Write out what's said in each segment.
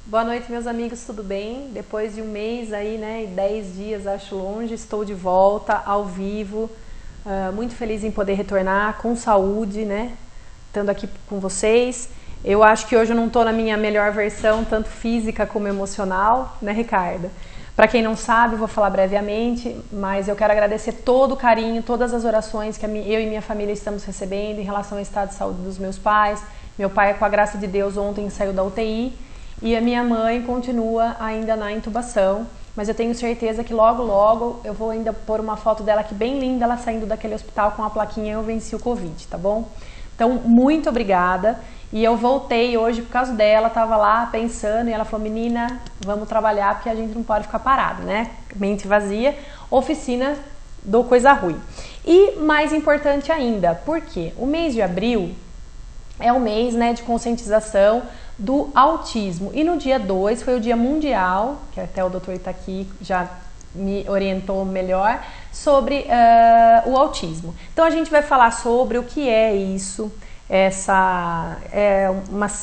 Boa noite, meus amigos, tudo bem? Depois de um mês aí, né, e 10 dias, acho longe, estou de volta, ao vivo, muito feliz em poder retornar com saúde, né, estando aqui com vocês. Eu acho que hoje eu não estou na minha melhor versão, tanto física como emocional, né, Ricardo? Para quem não sabe, vou falar brevemente, mas eu quero agradecer todo o carinho, todas as orações que eu e minha família estamos recebendo em relação ao estado de saúde dos meus pais. Meu pai, com a graça de Deus, ontem saiu da UTI, e a minha mãe continua ainda na intubação, mas eu tenho certeza que logo, logo eu vou ainda pôr uma foto dela aqui bem linda, ela saindo daquele hospital com a plaquinha "Eu venci o Covid", tá bom? Então, muito obrigada. E eu voltei hoje por causa dela, tava lá pensando e ela falou: menina, vamos trabalhar porque a gente não pode ficar parado, né? Mente vazia, oficina do coisa ruim. E mais importante ainda, porque o mês de abril é o mês, né, de conscientização do autismo. E no dia 2 foi o dia mundial, que até o doutor está aqui, já me orientou melhor, sobre o autismo. Então a gente vai falar sobre o que é isso, essa é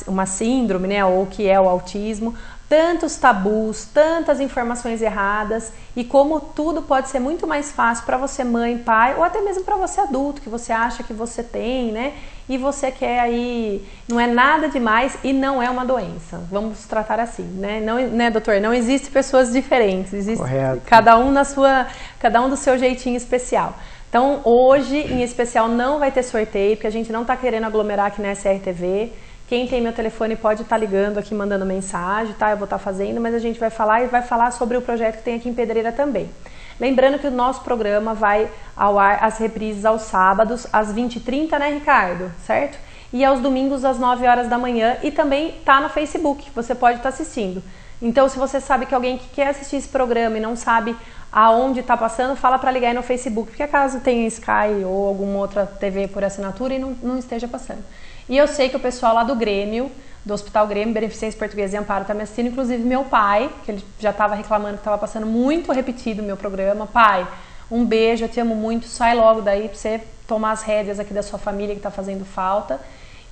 uma síndrome, né, ou o que é o autismo, tantos tabus, tantas informações erradas e como tudo pode ser muito mais fácil para você, mãe, pai, ou até mesmo para você adulto, que você acha que você tem, né? E você quer aí, não é nada demais e não é uma doença. Vamos tratar assim, né? Não, né, doutor? Não existe pessoas diferentes, existe cada um do seu jeitinho especial. Então, hoje, em especial, não vai ter sorteio, porque a gente não está querendo aglomerar aqui na SRTV. Quem tem meu telefone pode estar ligando aqui, mandando mensagem, tá? Eu vou estar fazendo, mas a gente vai falar e vai falar sobre o projeto que tem aqui em Pedreira também. Lembrando que o nosso programa vai ao ar, as reprises aos sábados, às 20h30, né, Ricardo? Certo? E aos domingos, às 9 horas da manhã, e também tá no Facebook, você pode estar assistindo. Então, se você sabe que alguém que quer assistir esse programa e não sabe aonde está passando, fala para ligar aí no Facebook, porque acaso tenha Sky ou alguma outra TV por assinatura e não esteja passando. E eu sei que o pessoal lá do Grêmio, do Hospital Grêmio, Beneficência Portuguesa e Amparo, está me assistindo, inclusive meu pai, que ele já estava reclamando que estava passando muito repetido o meu programa. Pai, um beijo, eu te amo muito, sai logo daí para você tomar as rédeas aqui da sua família que está fazendo falta.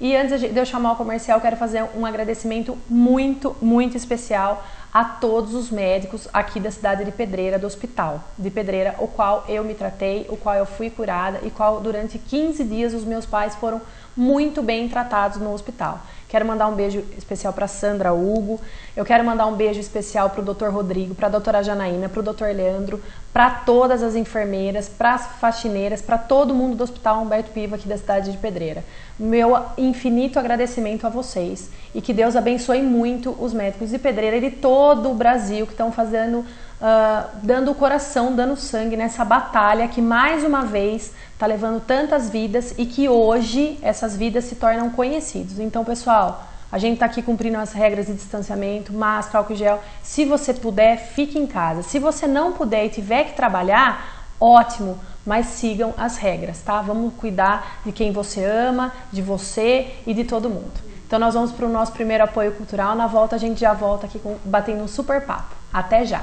E antes de eu chamar o comercial, eu quero fazer um agradecimento muito, muito especial a todos os médicos aqui da cidade de Pedreira, do Hospital de Pedreira, o qual eu me tratei, o qual eu fui curada e qual durante 15 dias os meus pais foram muito bem tratados no hospital. Quero mandar um beijo especial para Sandra Hugo, eu quero mandar um beijo especial para o Dr. Rodrigo, para a doutora Janaína, para o Dr. Leandro, para todas as enfermeiras, para as faxineiras, para todo mundo do Hospital Humberto Piva aqui da cidade de Pedreira. Meu infinito agradecimento a vocês e que Deus abençoe muito os médicos de Pedreira e de todo o Brasil que estão fazendo, dando o coração, dando sangue nessa batalha que mais uma vez está levando tantas vidas e que hoje essas vidas se tornam conhecidas. Então, pessoal, a gente está aqui cumprindo as regras de distanciamento, máscara, álcool gel. Se você puder, fique em casa. Se você não puder e tiver que trabalhar, ótimo, mas sigam as regras, tá? Vamos cuidar de quem você ama, de você e de todo mundo. Então nós vamos para o nosso primeiro apoio cultural. Na volta a gente já volta aqui batendo um super papo. Até já!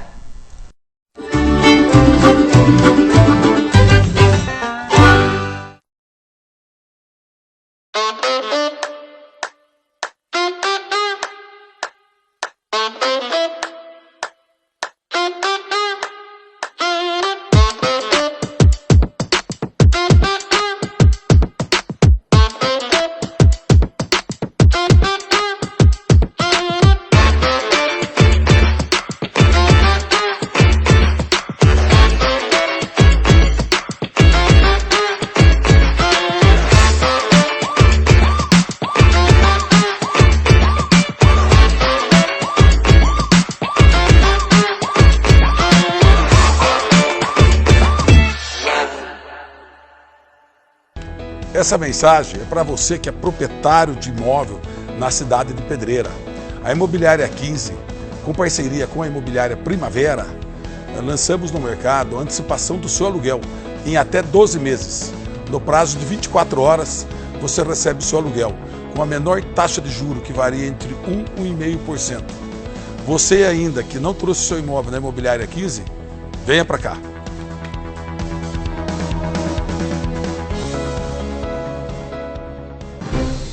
Essa mensagem é para você que é proprietário de imóvel na cidade de Pedreira. A Imobiliária 15, com parceria com a Imobiliária Primavera, lançamos no mercado a antecipação do seu aluguel em até 12 meses. No prazo de 24 horas, você recebe o seu aluguel com a menor taxa de juros, que varia entre 1% e 1,5%. Você ainda que não trouxe seu imóvel na Imobiliária 15, venha para cá.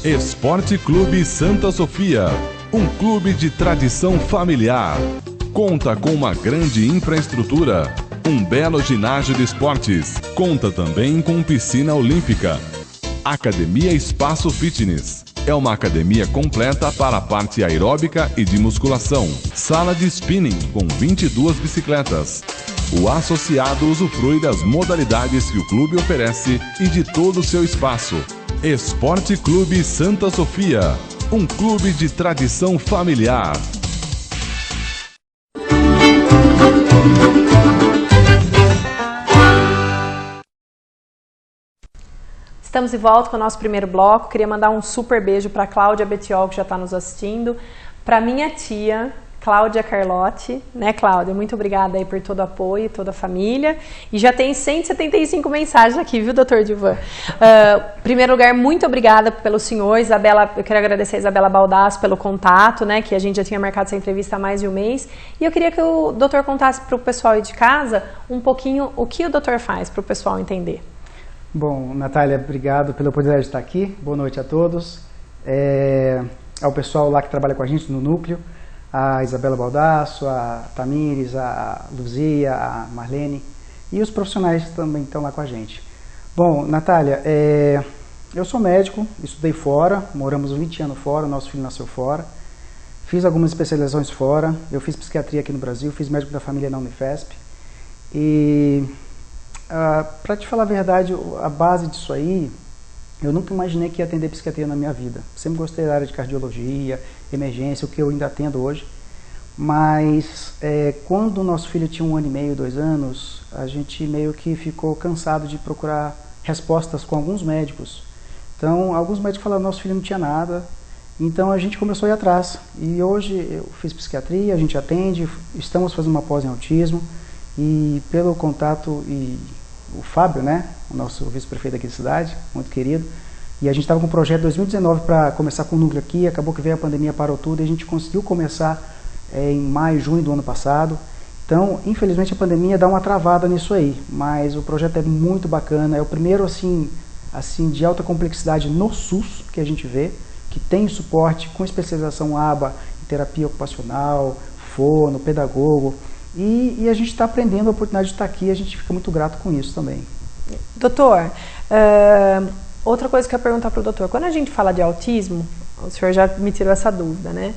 Esporte Clube Santa Sofia, um clube de tradição familiar. Conta com uma grande infraestrutura, um belo ginásio de esportes. Conta também com piscina olímpica. Academia Espaço Fitness. É uma academia completa para a parte aeróbica e de musculação. Sala de spinning com 22 bicicletas. O associado usufrui das modalidades que o clube oferece e de todo o seu espaço. Esporte Clube Santa Sofia, um clube de tradição familiar. Estamos de volta com o nosso primeiro bloco. Queria mandar um super beijo para a Cláudia Betiol, que já está nos assistindo, para minha tia, Cláudia Carlotti, né, Cláudia? Muito obrigada aí por todo o apoio, toda a família. E já tem 175 mensagens aqui, viu, doutor Divan? Em primeiro lugar, muito obrigada pelo senhor, Isabela. Eu quero agradecer a Isabela Baldasso pelo contato, né, que a gente já tinha marcado essa entrevista há mais de um mês. E eu queria que o doutor contasse para o pessoal aí de casa um pouquinho o que o doutor faz, para o pessoal entender. Bom, Natália, obrigado pela oportunidade de estar aqui. Boa noite a todos. Ao pessoal lá que trabalha com a gente no núcleo, a Isabela Baldasso, a Tamires, a Luzia, a Marlene e os profissionais que também estão lá com a gente. Bom, Natália, eu sou médico, estudei fora, moramos 20 anos fora, nosso filho nasceu fora, fiz algumas especializações fora, eu fiz psiquiatria aqui no Brasil, fiz médico da família na Unifesp e... para te falar a verdade, a base disso aí, eu nunca imaginei que ia atender psiquiatria na minha vida. Sempre gostei da área de cardiologia, emergência, o que eu ainda atendo hoje. Mas quando o nosso filho tinha 1 ano e meio, 2 anos, a gente meio que ficou cansado de procurar respostas com alguns médicos. Então, alguns médicos falaram que nosso filho não tinha nada. Então, a gente começou a ir atrás. E hoje eu fiz psiquiatria, a gente atende, estamos fazendo uma pós em autismo. E pelo contato e o Fábio, né, o nosso vice-prefeito aqui da cidade, muito querido, e a gente estava com um projeto em 2019 para começar com o núcleo aqui, acabou que veio a pandemia, parou tudo, e a gente conseguiu começar em maio, junho do ano passado. Então, infelizmente, a pandemia dá uma travada nisso aí, mas o projeto é muito bacana, é o primeiro assim de alta complexidade no SUS que a gente vê, que tem suporte com especialização ABA, em terapia ocupacional, fono, pedagogo. E a gente está aprendendo a oportunidade de estar aqui, a gente fica muito grato com isso também. Doutor, outra coisa que eu ia perguntar para o doutor, quando a gente fala de autismo, o senhor já me tirou essa dúvida, né?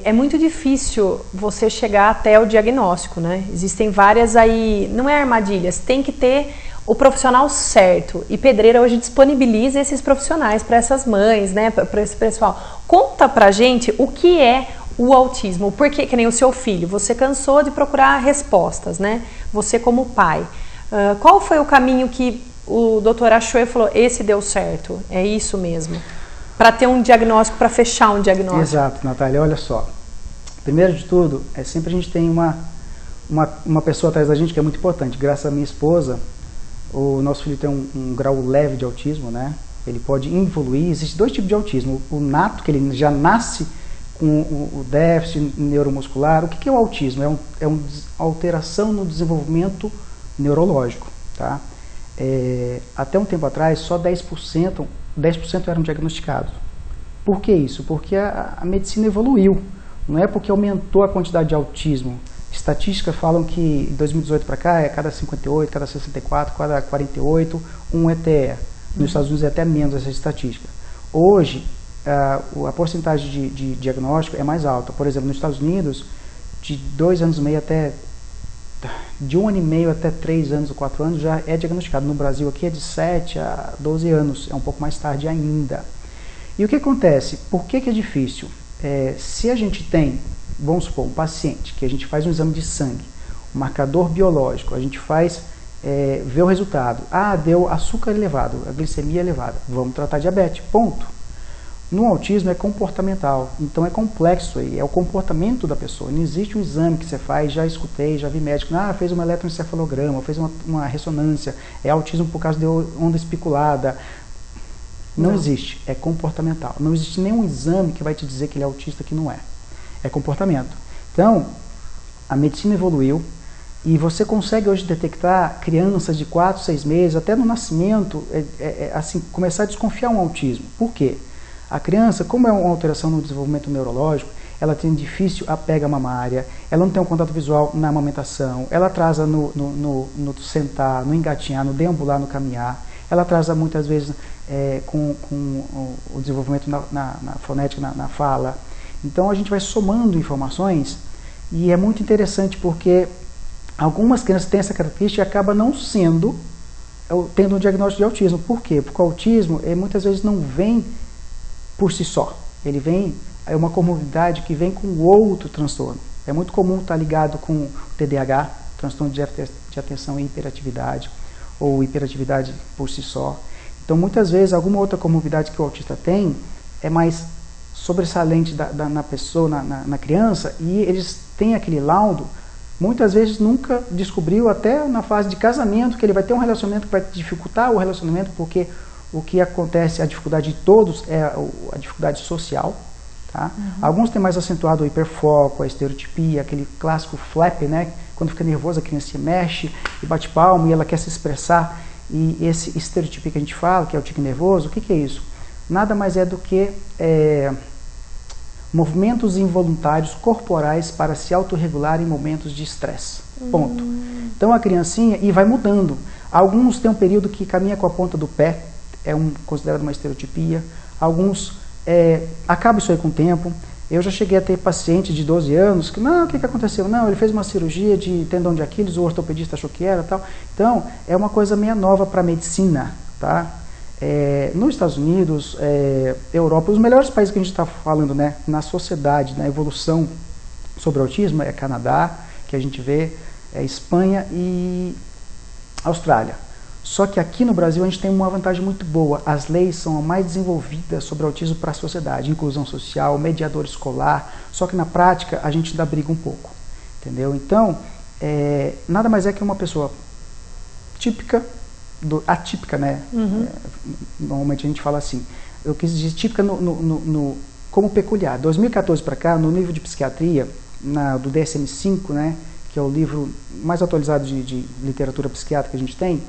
É muito difícil você chegar até o diagnóstico, né? Existem várias aí, não é armadilhas, tem que ter o profissional certo. E Pedreira hoje disponibiliza esses profissionais para essas mães, né? Para esse pessoal. Conta pra gente o que é o autismo, porque, que nem o seu filho, você cansou de procurar respostas, né? Você como pai. Qual foi o caminho que o doutor achou e falou, esse deu certo, é isso mesmo? Para ter um diagnóstico, para fechar um diagnóstico. Exato, Natália, olha só. Primeiro de tudo, sempre a gente tem uma pessoa atrás da gente que é muito importante. Graças à minha esposa, o nosso filho tem um grau leve de autismo, né? Ele pode evoluir. Existem 2 tipos de autismo. O nato, que ele já nasce com o déficit neuromuscular. O que é o autismo? É uma alteração no desenvolvimento neurológico. Tá? Até um tempo atrás, só 10% eram diagnosticados. Por que isso? Porque a medicina evoluiu. Não é porque aumentou a quantidade de autismo. Estatísticas falam que em 2018 para cá, cada 58, cada 64, cada 48, um ETE. Nos Estados Unidos é até menos essa estatística. Hoje, a porcentagem de diagnóstico é mais alta. Por exemplo, nos Estados Unidos, de 2 anos e meio até... de 1 ano e meio até 3 anos ou 4 anos já é diagnosticado. No Brasil aqui é de 7 a 12 anos, é um pouco mais tarde ainda. E o que acontece? Por que é difícil? Se a gente tem, vamos supor, um paciente que a gente faz um exame de sangue, um marcador biológico, a gente faz, vê o resultado. Deu açúcar elevado, a glicemia elevada, vamos tratar diabetes, ponto. No autismo é comportamental, então é complexo aí, é o comportamento da pessoa. Não existe um exame que você faz, já escutei, já vi médico, fez um eletroencefalograma, fez uma ressonância, é autismo por causa de onda especulada. Não existe, é comportamental. Não existe nenhum exame que vai te dizer que ele é autista, que não é. É comportamento. Então, a medicina evoluiu e você consegue hoje detectar crianças de 4, 6 meses, até no nascimento, assim, começar a desconfiar um autismo. Por quê? A criança, como é uma alteração no desenvolvimento neurológico, ela tem difícil apega mamária, ela não tem um contato visual na amamentação, ela atrasa no sentar, no engatinhar, no deambular, no caminhar, ela atrasa muitas vezes com o desenvolvimento na fonética, na fala. Então a gente vai somando informações e é muito interessante porque algumas crianças têm essa característica e acabam não tendo um diagnóstico de autismo. Por quê? Porque o autismo muitas vezes não vem por si só. É uma comorbidade que vem com outro transtorno. É muito comum estar ligado com o TDAH, transtorno de atenção e hiperatividade, ou hiperatividade por si só. Então, muitas vezes, alguma outra comorbidade que o autista tem é mais sobressalente na pessoa, na criança, e eles têm aquele laudo, muitas vezes nunca descobriu, até na fase de casamento, que ele vai ter um relacionamento que vai dificultar o relacionamento, porque o que acontece, a dificuldade de todos é a dificuldade social. Tá? Alguns têm mais acentuado o hiperfoco, a estereotipia, aquele clássico flap, né? Quando fica nervosa a criança se mexe e bate palmo e ela quer se expressar. E esse estereotipia que a gente fala, que é o tique nervoso, o que é isso? Nada mais é do que movimentos involuntários corporais para se autorregular em momentos de estresse. Ponto. Então a criancinha, e vai mudando. Alguns têm um período que caminha com a ponta do pé, considerado uma estereotipia. Alguns acaba isso aí com o tempo. Eu já cheguei a ter paciente de 12 anos que, o que aconteceu? Não, ele fez uma cirurgia de tendão de Aquiles, o ortopedista achou que era tal. Então, é uma coisa meio nova para a medicina, tá? Nos Estados Unidos, Europa, os melhores países que a gente está falando, né, na sociedade, na evolução sobre autismo, é Canadá, que a gente vê, Espanha e Austrália. Só que aqui no Brasil a gente tem uma vantagem muito boa. As leis são mais desenvolvidas sobre autismo para a sociedade, inclusão social, mediador escolar, só que na prática a gente ainda briga um pouco, entendeu? Então, nada mais é que uma pessoa típica, atípica, né? Normalmente a gente fala assim. Eu quis dizer típica como peculiar. 2014 para cá, no nível de psiquiatria, do DSM-5, né, que é o livro mais atualizado de literatura psiquiátrica que a gente tem,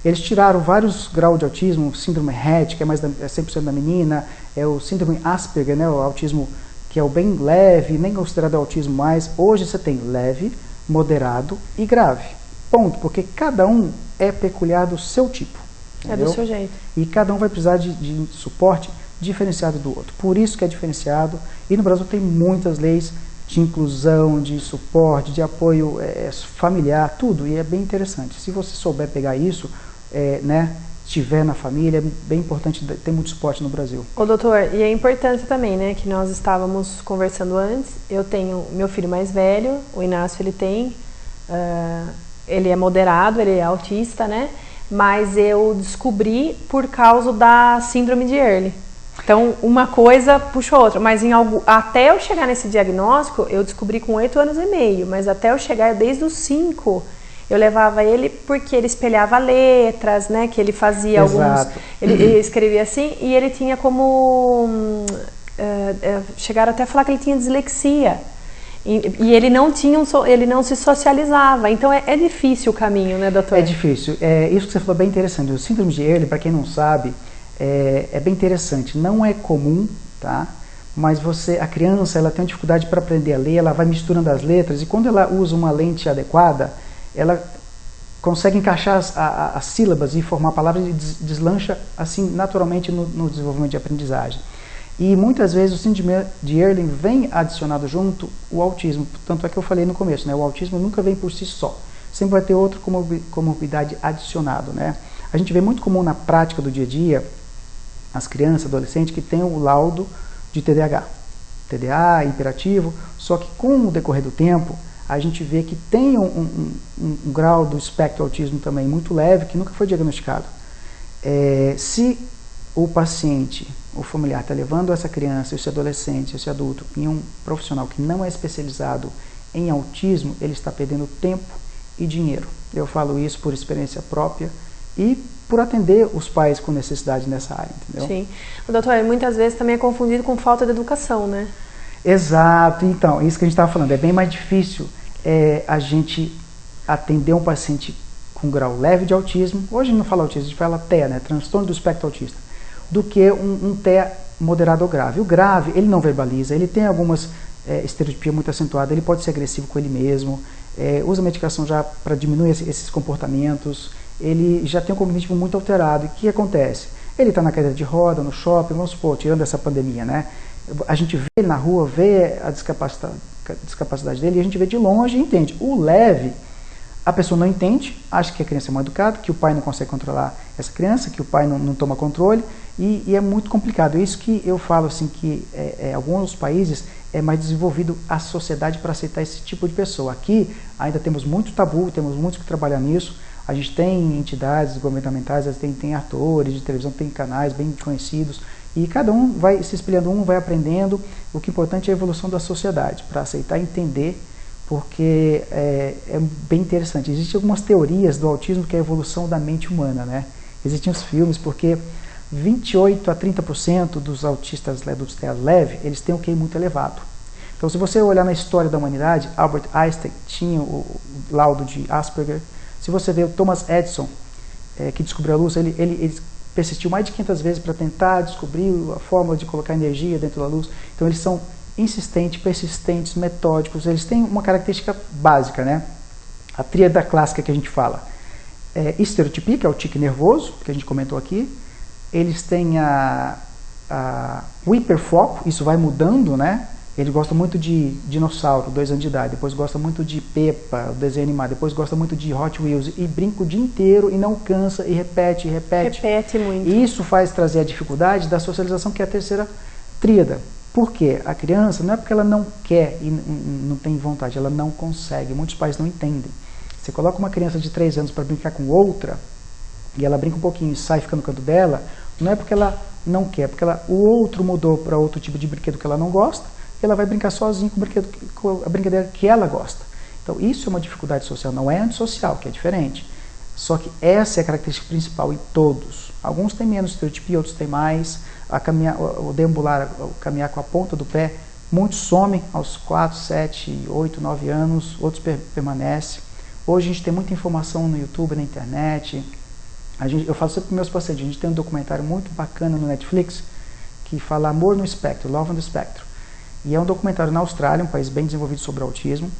eles tiraram vários graus de autismo, síndrome Rett, que é 100% da menina, o síndrome Asperger, né, o autismo que é o bem leve, nem considerado autismo mais. Hoje você tem leve, moderado e grave. Ponto, porque cada um é peculiar do seu tipo. Entendeu? É do seu jeito. E cada um vai precisar de suporte diferenciado do outro. Por isso que é diferenciado. E no Brasil tem muitas leis de inclusão, de suporte, de apoio familiar, tudo. E é bem interessante. Se você souber pegar isso, né, estiver na família, é bem importante ter muito suporte no Brasil. Ô doutor, e é importante também, né, que nós estávamos conversando antes, eu tenho meu filho mais velho, o Inácio, ele é moderado, ele é autista, né, mas eu descobri por causa da síndrome de Early. Então, uma coisa puxa a outra, mas até eu chegar nesse diagnóstico, eu descobri com 8 anos e meio, mas até eu chegar, desde os 5, eu levava ele porque ele espelhava letras, né, que ele fazia alguns... Ele escrevia assim, e ele tinha como... chegaram até a falar que ele tinha dislexia. E ele não se socializava. Então é difícil o caminho, né, doutor? É difícil. Isso que você falou é bem interessante. O síndrome de Early, para quem não sabe, é bem interessante. Não é comum, tá? Mas a criança, ela tem uma dificuldade para aprender a ler, ela vai misturando as letras, e quando ela usa uma lente adequada, ela consegue encaixar as sílabas e formar palavras e deslancha assim naturalmente no desenvolvimento de aprendizagem. E muitas vezes o síndrome de Early vem adicionado junto o autismo. Tanto é que eu falei no começo, né? O autismo nunca vem por si só. Sempre vai ter outra comorbidade adicionado, né? A gente vê muito comum na prática do dia a dia as crianças, adolescentes que têm o laudo de TDAH. TDA, hiperativo, só que com o decorrer do tempo, a gente vê que tem um grau do espectro autismo também muito leve, que nunca foi diagnosticado. Se o paciente o familiar está levando essa criança, esse adolescente, esse adulto em um profissional que não é especializado em autismo, ele está perdendo tempo e dinheiro. Eu falo isso por experiência própria e por atender os pais com necessidade nessa área, entendeu? Sim. Doutor, muitas vezes também é confundido com falta de educação, né? Exato. Então, isso que a gente estava falando, é bem mais difícil a gente atender um paciente com grau leve de autismo, hoje não fala autismo, a gente fala TEA, né? Transtorno do espectro autista, do que um TEA moderado ou grave. O grave, ele não verbaliza, ele tem algumas estereotipia muito acentuada, ele pode ser agressivo com ele mesmo, usa medicação já para diminuir esses comportamentos, ele já tem um cognitivo muito alterado. E o que acontece? Ele está na cadeira de roda, no shopping, vamos supor, tirando essa pandemia, né? A gente vê ele na rua, vê a discapacidade dele, e a gente vê de longe e entende. O leve, a pessoa não entende, acha que a criança é mal educada, que o pai não consegue controlar essa criança, que o pai não toma controle, e é muito complicado. É isso que eu falo, assim, que alguns países é mais desenvolvido a sociedade para aceitar esse tipo de pessoa. Aqui ainda temos muito tabu, temos muitos que trabalham nisso. A gente tem entidades governamentais, tem atores de televisão, tem canais bem conhecidos, e cada um vai se espelhando, um vai aprendendo. O que é importante é a evolução da sociedade, para aceitar e entender, porque é bem interessante. Existem algumas teorias do autismo que é a evolução da mente humana, né? Existem os filmes, porque 28 a 30% dos autistas dos TEA leve, eles têm um QI muito elevado. Então, se você olhar na história da humanidade, Albert Einstein tinha o laudo de Asperger. Se você vê o Thomas Edison, que descobriu a luz, ele persistiu mais de 500 vezes para tentar descobrir a fórmula de colocar energia dentro da luz. Então, eles são insistentes, persistentes, metódicos. Eles têm uma característica básica, né? A tríada clássica que a gente fala. Estereotipia, que é o tique nervoso, que a gente comentou aqui. Eles têm o hiperfoco, isso vai mudando, né? Ele gosta muito de dinossauro, 2 anos de idade, depois gosta muito de Peppa, o desenho animado, depois gosta muito de Hot Wheels, e brinca o dia inteiro e não cansa, e repete. Repete muito. E isso faz trazer a dificuldade da socialização, que é a terceira tríada. Por quê? A criança, não é porque ela não quer e não tem vontade, ela não consegue. Muitos pais não entendem. Você coloca uma criança de 3 anos para brincar com outra, e ela brinca um pouquinho e sai, fica no canto dela, não é porque ela não quer, porque o outro mudou para outro tipo de brinquedo que ela não gosta, e ela vai brincar sozinha com a brincadeira que ela gosta. Então, isso é uma dificuldade social, não é antissocial, que é diferente. Só que essa é a característica principal em todos. Alguns têm menos estereotipia, outros têm mais. O deambular, o caminhar com a ponta do pé, muitos somem aos 4, 7, 8, 9 anos, outros permanecem. Hoje a gente tem muita informação no YouTube, na internet. Eu falo sempre para meus pacientes, a gente tem um documentário muito bacana no Netflix que fala Amor no Espectro, Love on the Spectrum. E é um documentário na Austrália, um país bem desenvolvido sobre autismo,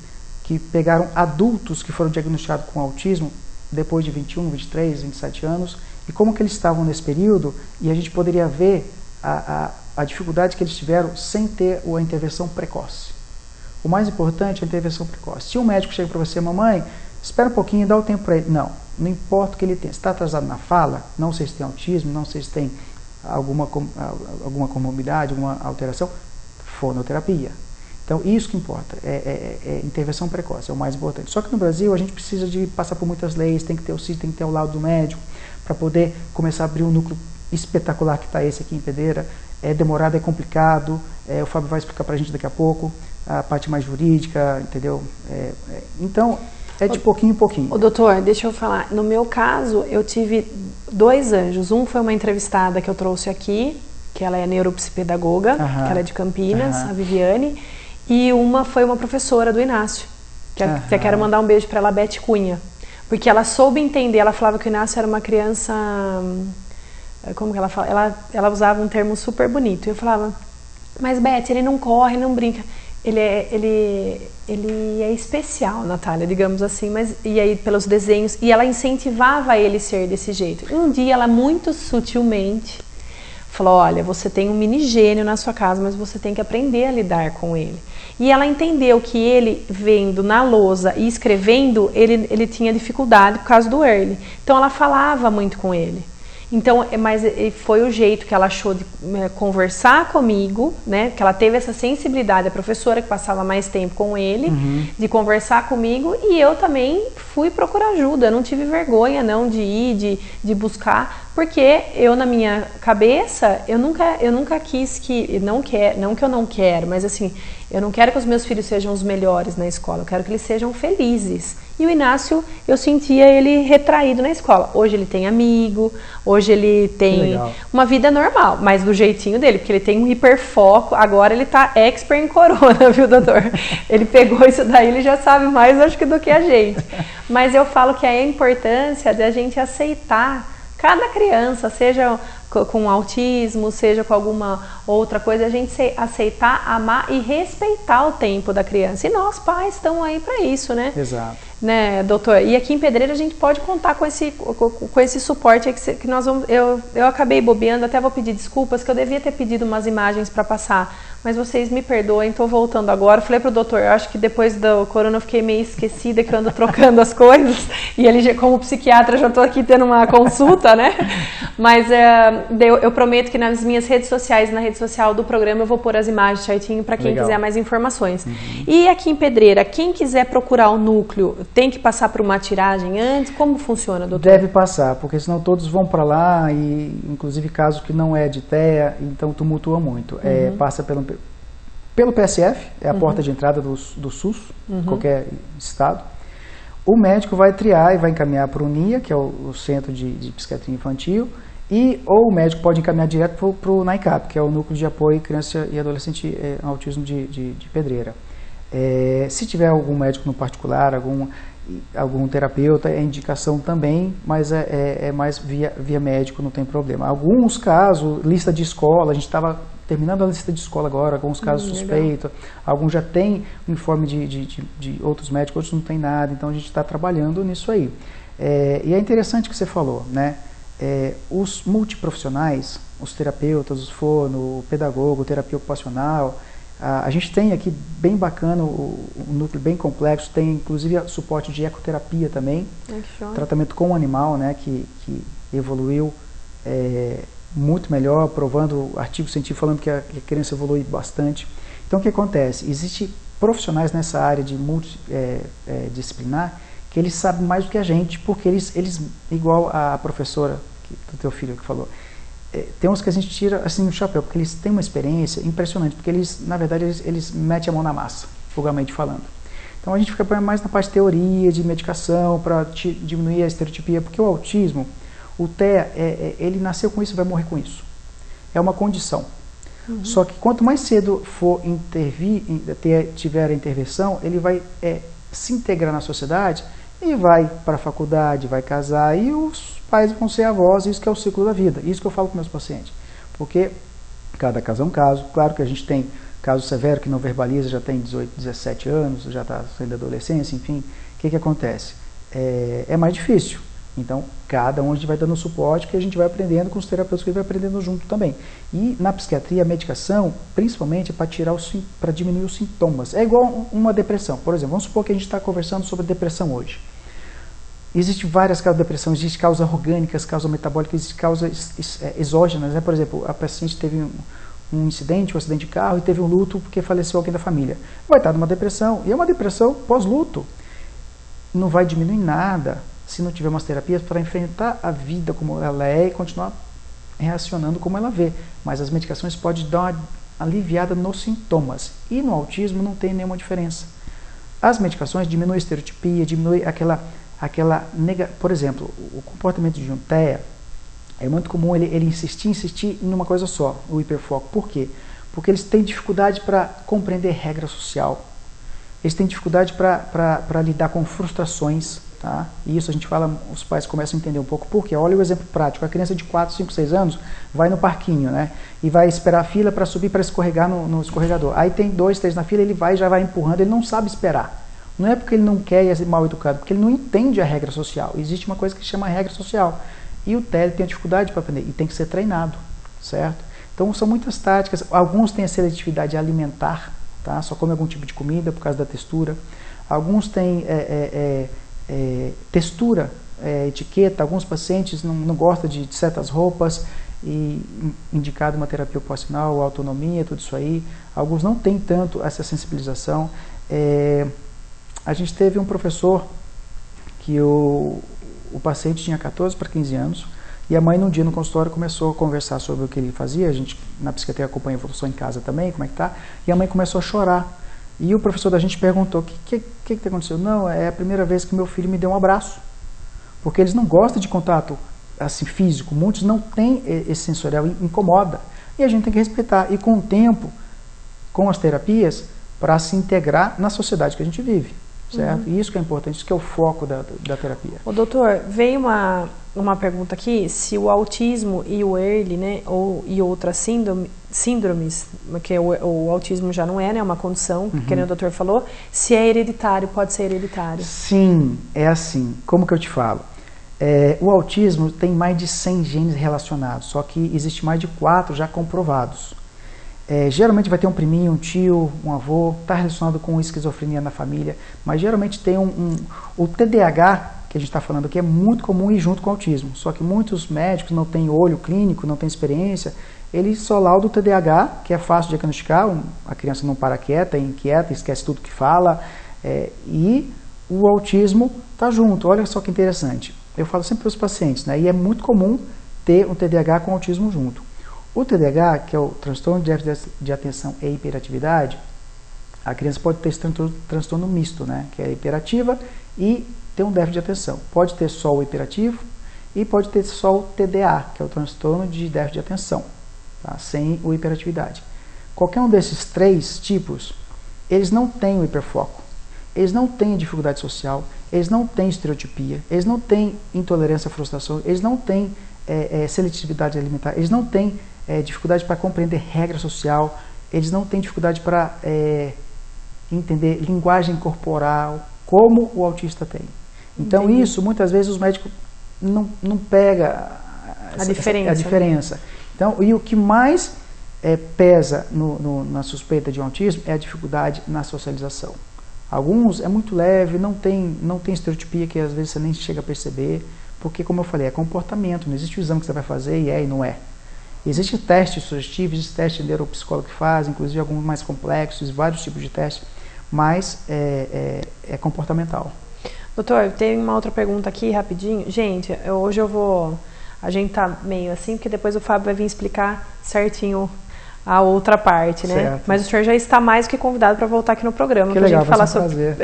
que pegaram adultos que foram diagnosticados com autismo depois de 21, 23, 27 anos, e como que eles estavam nesse período, e a gente poderia ver a dificuldade que eles tiveram sem ter a intervenção precoce. O mais importante é a intervenção precoce. Se um médico chega para você, mamãe, espera um pouquinho e dá o tempo para ele. Não importa o que ele tem. Se está atrasado na fala, não sei se tem autismo, não sei se tem alguma comorbidade, alguma alteração, fonoterapia. Então, isso que importa, é intervenção precoce, é o mais importante. Só que no Brasil, a gente precisa de passar por muitas leis, tem que ter o CID, tem que ter o laudo do médico, para poder começar a abrir um núcleo espetacular que está esse aqui em Pedreira. É demorado, é complicado, o Fábio vai explicar para a gente daqui a pouco, a parte mais jurídica, entendeu? Então, é de pouquinho em pouquinho. Doutor, deixa eu falar, no meu caso, eu tive 2 anjos. Um foi uma entrevistada que eu trouxe aqui, que ela é neuropsipedagoga, que ela é de Campinas, a Viviane, e uma foi uma professora do Inácio, que até quero mandar um beijo para ela, Beth Cunha, porque ela soube entender, ela falava que o Inácio era uma criança, como que ela fala? Ela usava um termo super bonito, e eu falava, mas Beth, ele não corre, não brinca, ele é especial, Natália, digamos assim, mas e aí pelos desenhos, e ela incentivava ele a ser desse jeito. E um dia ela muito sutilmente falou, olha, você tem um mini gênio na sua casa, mas você tem que aprender a lidar com ele. E ela entendeu que ele, vendo na lousa e escrevendo, ele tinha dificuldade por causa do early. Então ela falava muito com ele. Então, mas foi o jeito que ela achou de conversar comigo, né? Que ela teve essa sensibilidade, a professora que passava mais tempo com ele, de conversar comigo, e eu também fui procurar ajuda. Eu não tive vergonha não de ir, de buscar, porque eu, na minha cabeça, eu nunca quis que, não que eu não quero, mas assim, eu não quero que os meus filhos sejam os melhores na escola, eu quero que eles sejam felizes. E o Inácio, eu sentia ele retraído na escola. Hoje ele tem amigo, hoje ele tem uma vida normal, mas do jeitinho dele, porque ele tem um hiperfoco. Agora ele tá expert em corona, viu, doutor? Ele pegou isso daí, ele já sabe mais, acho que, do que a gente. Mas eu falo que é a importância de a gente aceitar cada criança, seja com autismo, seja com alguma outra coisa, a gente aceitar, amar e respeitar o tempo da criança. E nós, pais, estamos aí para isso, né? Exato. Né, doutor? E aqui em Pedreira a gente pode contar com esse suporte aí que nós vamos... Eu acabei bobeando, até vou pedir desculpas, que eu devia ter pedido umas imagens para passar, mas vocês me perdoem, estou voltando agora. Falei pro doutor, eu acho que depois do corona eu fiquei meio esquecida, que eu ando trocando as coisas, e ele, como psiquiatra, já estou aqui tendo uma consulta, né? Mas eu prometo que nas minhas redes sociais, na rede social do programa, eu vou pôr as imagens certinho para quem quiser mais informações. E aqui em Pedreira, quem quiser procurar o núcleo, tem que passar por uma tiragem antes? Como funciona, doutor? Deve passar, porque senão todos vão para lá, e inclusive caso que não é de TEA, então tumultua muito. Passa pelo PSF, é a porta de entrada do SUS, qualquer estado. O médico vai triar e vai encaminhar para o NIA, que é o Centro de Psiquiatria Infantil, ou o médico pode encaminhar direto para o NAICAP, que é o Núcleo de Apoio Criança e Adolescente Autismo de Pedreira. Se tiver algum médico no particular, algum terapeuta, é indicação também, mas é mais via médico, não tem problema. Alguns casos, lista de escola, a gente estava terminando a lista de escola agora, alguns casos suspeitos, alguns já tem o informe de outros médicos, outros não tem nada, então a gente está trabalhando nisso aí. E é interessante o que você falou, né? Os multiprofissionais, os terapeutas, os fono, o pedagogo, terapia ocupacional, a gente tem aqui bem bacana, o núcleo bem complexo, tem inclusive suporte de ecoterapia também, tratamento com o animal, né, que evoluiu muito melhor, provando artigos científicos falando que a criança evolui bastante. Então o que acontece? Existem profissionais nessa área de multidisciplinar que eles sabem mais do que a gente, porque eles igual a professora do teu filho que falou, tem uns que a gente tira assim no chapéu, porque eles têm uma experiência impressionante, porque eles, na verdade, eles metem a mão na massa, vulgarmente falando. Então a gente fica mais na parte de teoria, de medicação, para diminuir a estereotipia, porque o autismo, o TEA, ele nasceu com isso e vai morrer com isso. É uma condição. Só que quanto mais cedo for intervir, tiver a intervenção, ele vai se integrar na sociedade e vai para a faculdade, vai casar, e os pais vão ser avós, isso que é o ciclo da vida. Isso que eu falo com meus pacientes. Porque cada caso é um caso. Claro que a gente tem caso severo que não verbaliza, já tem 18, 17 anos, já está saindo da adolescência, enfim. O que acontece? É mais difícil. Então, cada um a gente vai dando suporte, que a gente vai aprendendo com os terapeutas, que vai aprendendo junto também. E na psiquiatria, a medicação, principalmente, é para diminuir os sintomas. É igual uma depressão. Por exemplo, vamos supor que a gente está conversando sobre depressão hoje. Existem várias causas de depressão, existem causas orgânicas, causas metabólicas, existem causas exógenas, né? Por exemplo, a paciente teve um acidente de carro e teve um luto porque faleceu alguém da família. Vai estar numa depressão, e é uma depressão pós-luto. Não vai diminuir nada se não tiver umas terapias para enfrentar a vida como ela é e continuar reacionando como ela vê. Mas as medicações podem dar uma aliviada nos sintomas. E no autismo não tem nenhuma diferença. As medicações diminuem a estereotipia, diminuem por exemplo, o comportamento de um TEA, é muito comum ele insistir em uma coisa só, o hiperfoco. Por quê? Porque eles têm dificuldade para compreender regra social. Eles têm dificuldade para lidar com frustrações. Tá? E isso a gente fala, os pais começam a entender um pouco. Por quê? Olha o exemplo prático. A criança de 4, 5, 6 anos vai no parquinho, né? E vai esperar a fila para subir, para escorregar no escorregador. Aí tem 2, 3 na fila, ele já vai empurrando, ele não sabe esperar. Não é porque ele não quer e é mal educado, porque ele não entende a regra social. Existe uma coisa que se chama regra social. E o TEA tem a dificuldade para aprender, e tem que ser treinado, certo? Então são muitas táticas. Alguns têm a seletividade alimentar, tá? Só come algum tipo de comida por causa da textura. Alguns têm textura, etiqueta. Alguns pacientes não gostam de certas roupas, e indicado uma terapia ocupacional, autonomia, tudo isso aí. Alguns não têm tanto essa sensibilização. A gente teve um professor que o paciente tinha 14 para 15 anos, E a mãe, num dia no consultório, começou a conversar sobre o que ele fazia. A gente, na psiquiatria, acompanha a evolução em casa também, como é que tá. E a mãe começou a chorar. E o professor da gente perguntou, o que aconteceu? Não, é a primeira vez que meu filho me deu um abraço. Porque eles não gostam de contato assim, físico. Muitos não têm esse sensorial, incomoda. E a gente tem que respeitar. E com o tempo, com as terapias, para se integrar na sociedade que a gente vive. Certo? E isso que é importante, isso que é o foco da terapia. Ô, doutor, veio uma pergunta aqui, se o autismo e o EARLY, né, e outras síndromes, porque o autismo já não é, né, uma condição, que nem o doutor falou, se é hereditário, pode ser hereditário. Sim, é assim. Como que eu te falo? O autismo tem mais de 100 genes relacionados, só que existe mais de 4 já comprovados. Geralmente vai ter um priminho, um tio, um avô, está relacionado com esquizofrenia na família, mas geralmente tem o TDAH, que a gente está falando aqui, é muito comum ir junto com o autismo, só que muitos médicos não têm olho clínico, não têm experiência, eles só laudam o TDAH, que é fácil de diagnosticar, a criança não para quieta, é inquieta, esquece tudo que fala, e o autismo está junto. Olha só que interessante, eu falo sempre para os pacientes, né, e é muito comum ter um TDAH com autismo junto. O TDAH, que é o transtorno de déficit de atenção e hiperatividade, a criança pode ter esse transtorno misto, né? Que é hiperativa e tem um déficit de atenção. Pode ter só o hiperativo e pode ter só o TDA, que é o transtorno de déficit de atenção, tá? Sem o hiperatividade. Qualquer um desses 3 tipos, eles não têm o hiperfoco, eles não têm dificuldade social, eles não têm estereotipia, eles não têm intolerância à frustração, eles não têm seletividade alimentar, eles não têm dificuldade para compreender regra social, eles não têm dificuldade para entender linguagem corporal, como o autista tem. Então, entendi. Isso, muitas vezes, os médicos não pegam a diferença. Então, e o que mais pesa na suspeita de um autismo é a dificuldade na socialização. Alguns é muito leve, não tem estereotipia, que às vezes você nem chega a perceber, porque, como eu falei, é comportamento, não existe o exame que você vai fazer e não é. Existem testes sugestivos, existem testes de neuropsicólogo que fazem, inclusive alguns mais complexos, vários tipos de testes, mas é comportamental. Doutor, tem uma outra pergunta aqui, rapidinho. Gente, hoje a gente tá meio assim, porque depois o Fábio vai vir explicar certinho a outra parte, né? Certo. Mas o senhor já está mais que convidado para voltar aqui no programa, para a gente falar sobre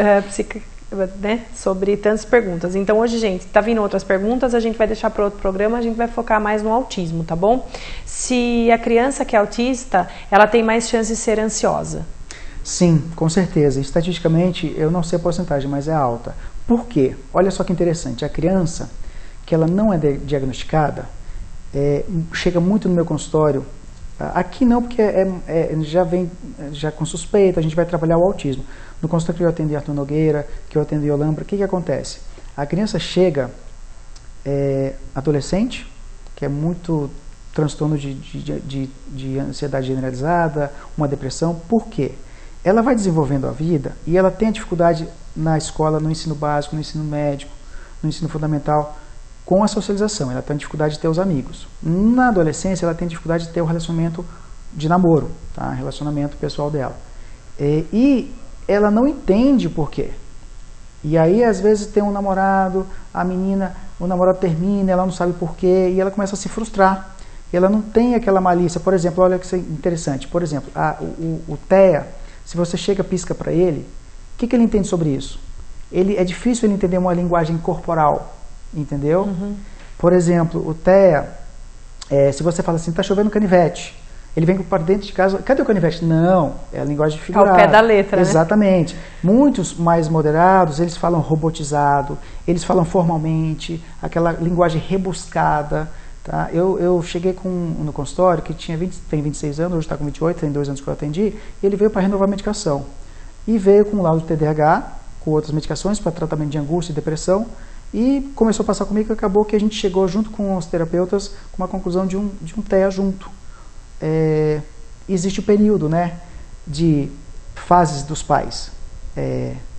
tantas perguntas. Então hoje, gente, tá vindo outras perguntas, a gente vai deixar para outro programa, a gente vai focar mais no autismo, tá bom? Se a criança que é autista, ela tem mais chance de ser ansiosa? Sim, com certeza. Estatisticamente, eu não sei a porcentagem, mas é alta. Por quê? Olha só que interessante, a criança que ela não é diagnosticada, chega muito no meu consultório. Aqui não, porque já vem com suspeita, a gente vai trabalhar o autismo. No consultório que eu atendi Arthur Nogueira, que eu atendi Olambra, o que acontece? A criança chega adolescente, que é muito transtorno de ansiedade generalizada, uma depressão. Por quê? Ela vai desenvolvendo a vida e ela tem a dificuldade na escola, no ensino básico, no ensino médio, no ensino fundamental, com a socialização, ela tem dificuldade de ter os amigos. Na adolescência, ela tem dificuldade de ter o relacionamento de namoro, tá? Relacionamento pessoal dela. E ela não entende o porquê. E aí, às vezes, tem um namorado, o namorado termina, ela não sabe porquê, e ela começa a se frustrar. Ela não tem aquela malícia. Por exemplo, olha que interessante. Por exemplo, o TEA, se você chega e pisca para ele, o que ele entende sobre isso? É difícil ele entender uma linguagem corporal. Entendeu? Uhum. Por exemplo, o TEA, se você fala assim, tá chovendo canivete, ele vem para dentro de casa, cadê o canivete? Não, é a linguagem figurada. Ao pé da letra, exatamente. Né? Muitos mais moderados, eles falam robotizado, eles falam formalmente, aquela linguagem rebuscada. Tá? Eu cheguei no consultório, que tem 26 anos, hoje está com 28, tem 2 anos que eu atendi, e ele veio para renovar a medicação. E veio com um laudo de TDAH, com outras medicações para tratamento de angústia e depressão, e começou a passar comigo, e acabou que a gente chegou junto com os terapeutas com uma conclusão de um TEA junto. Existe o período, né, de fases dos pais.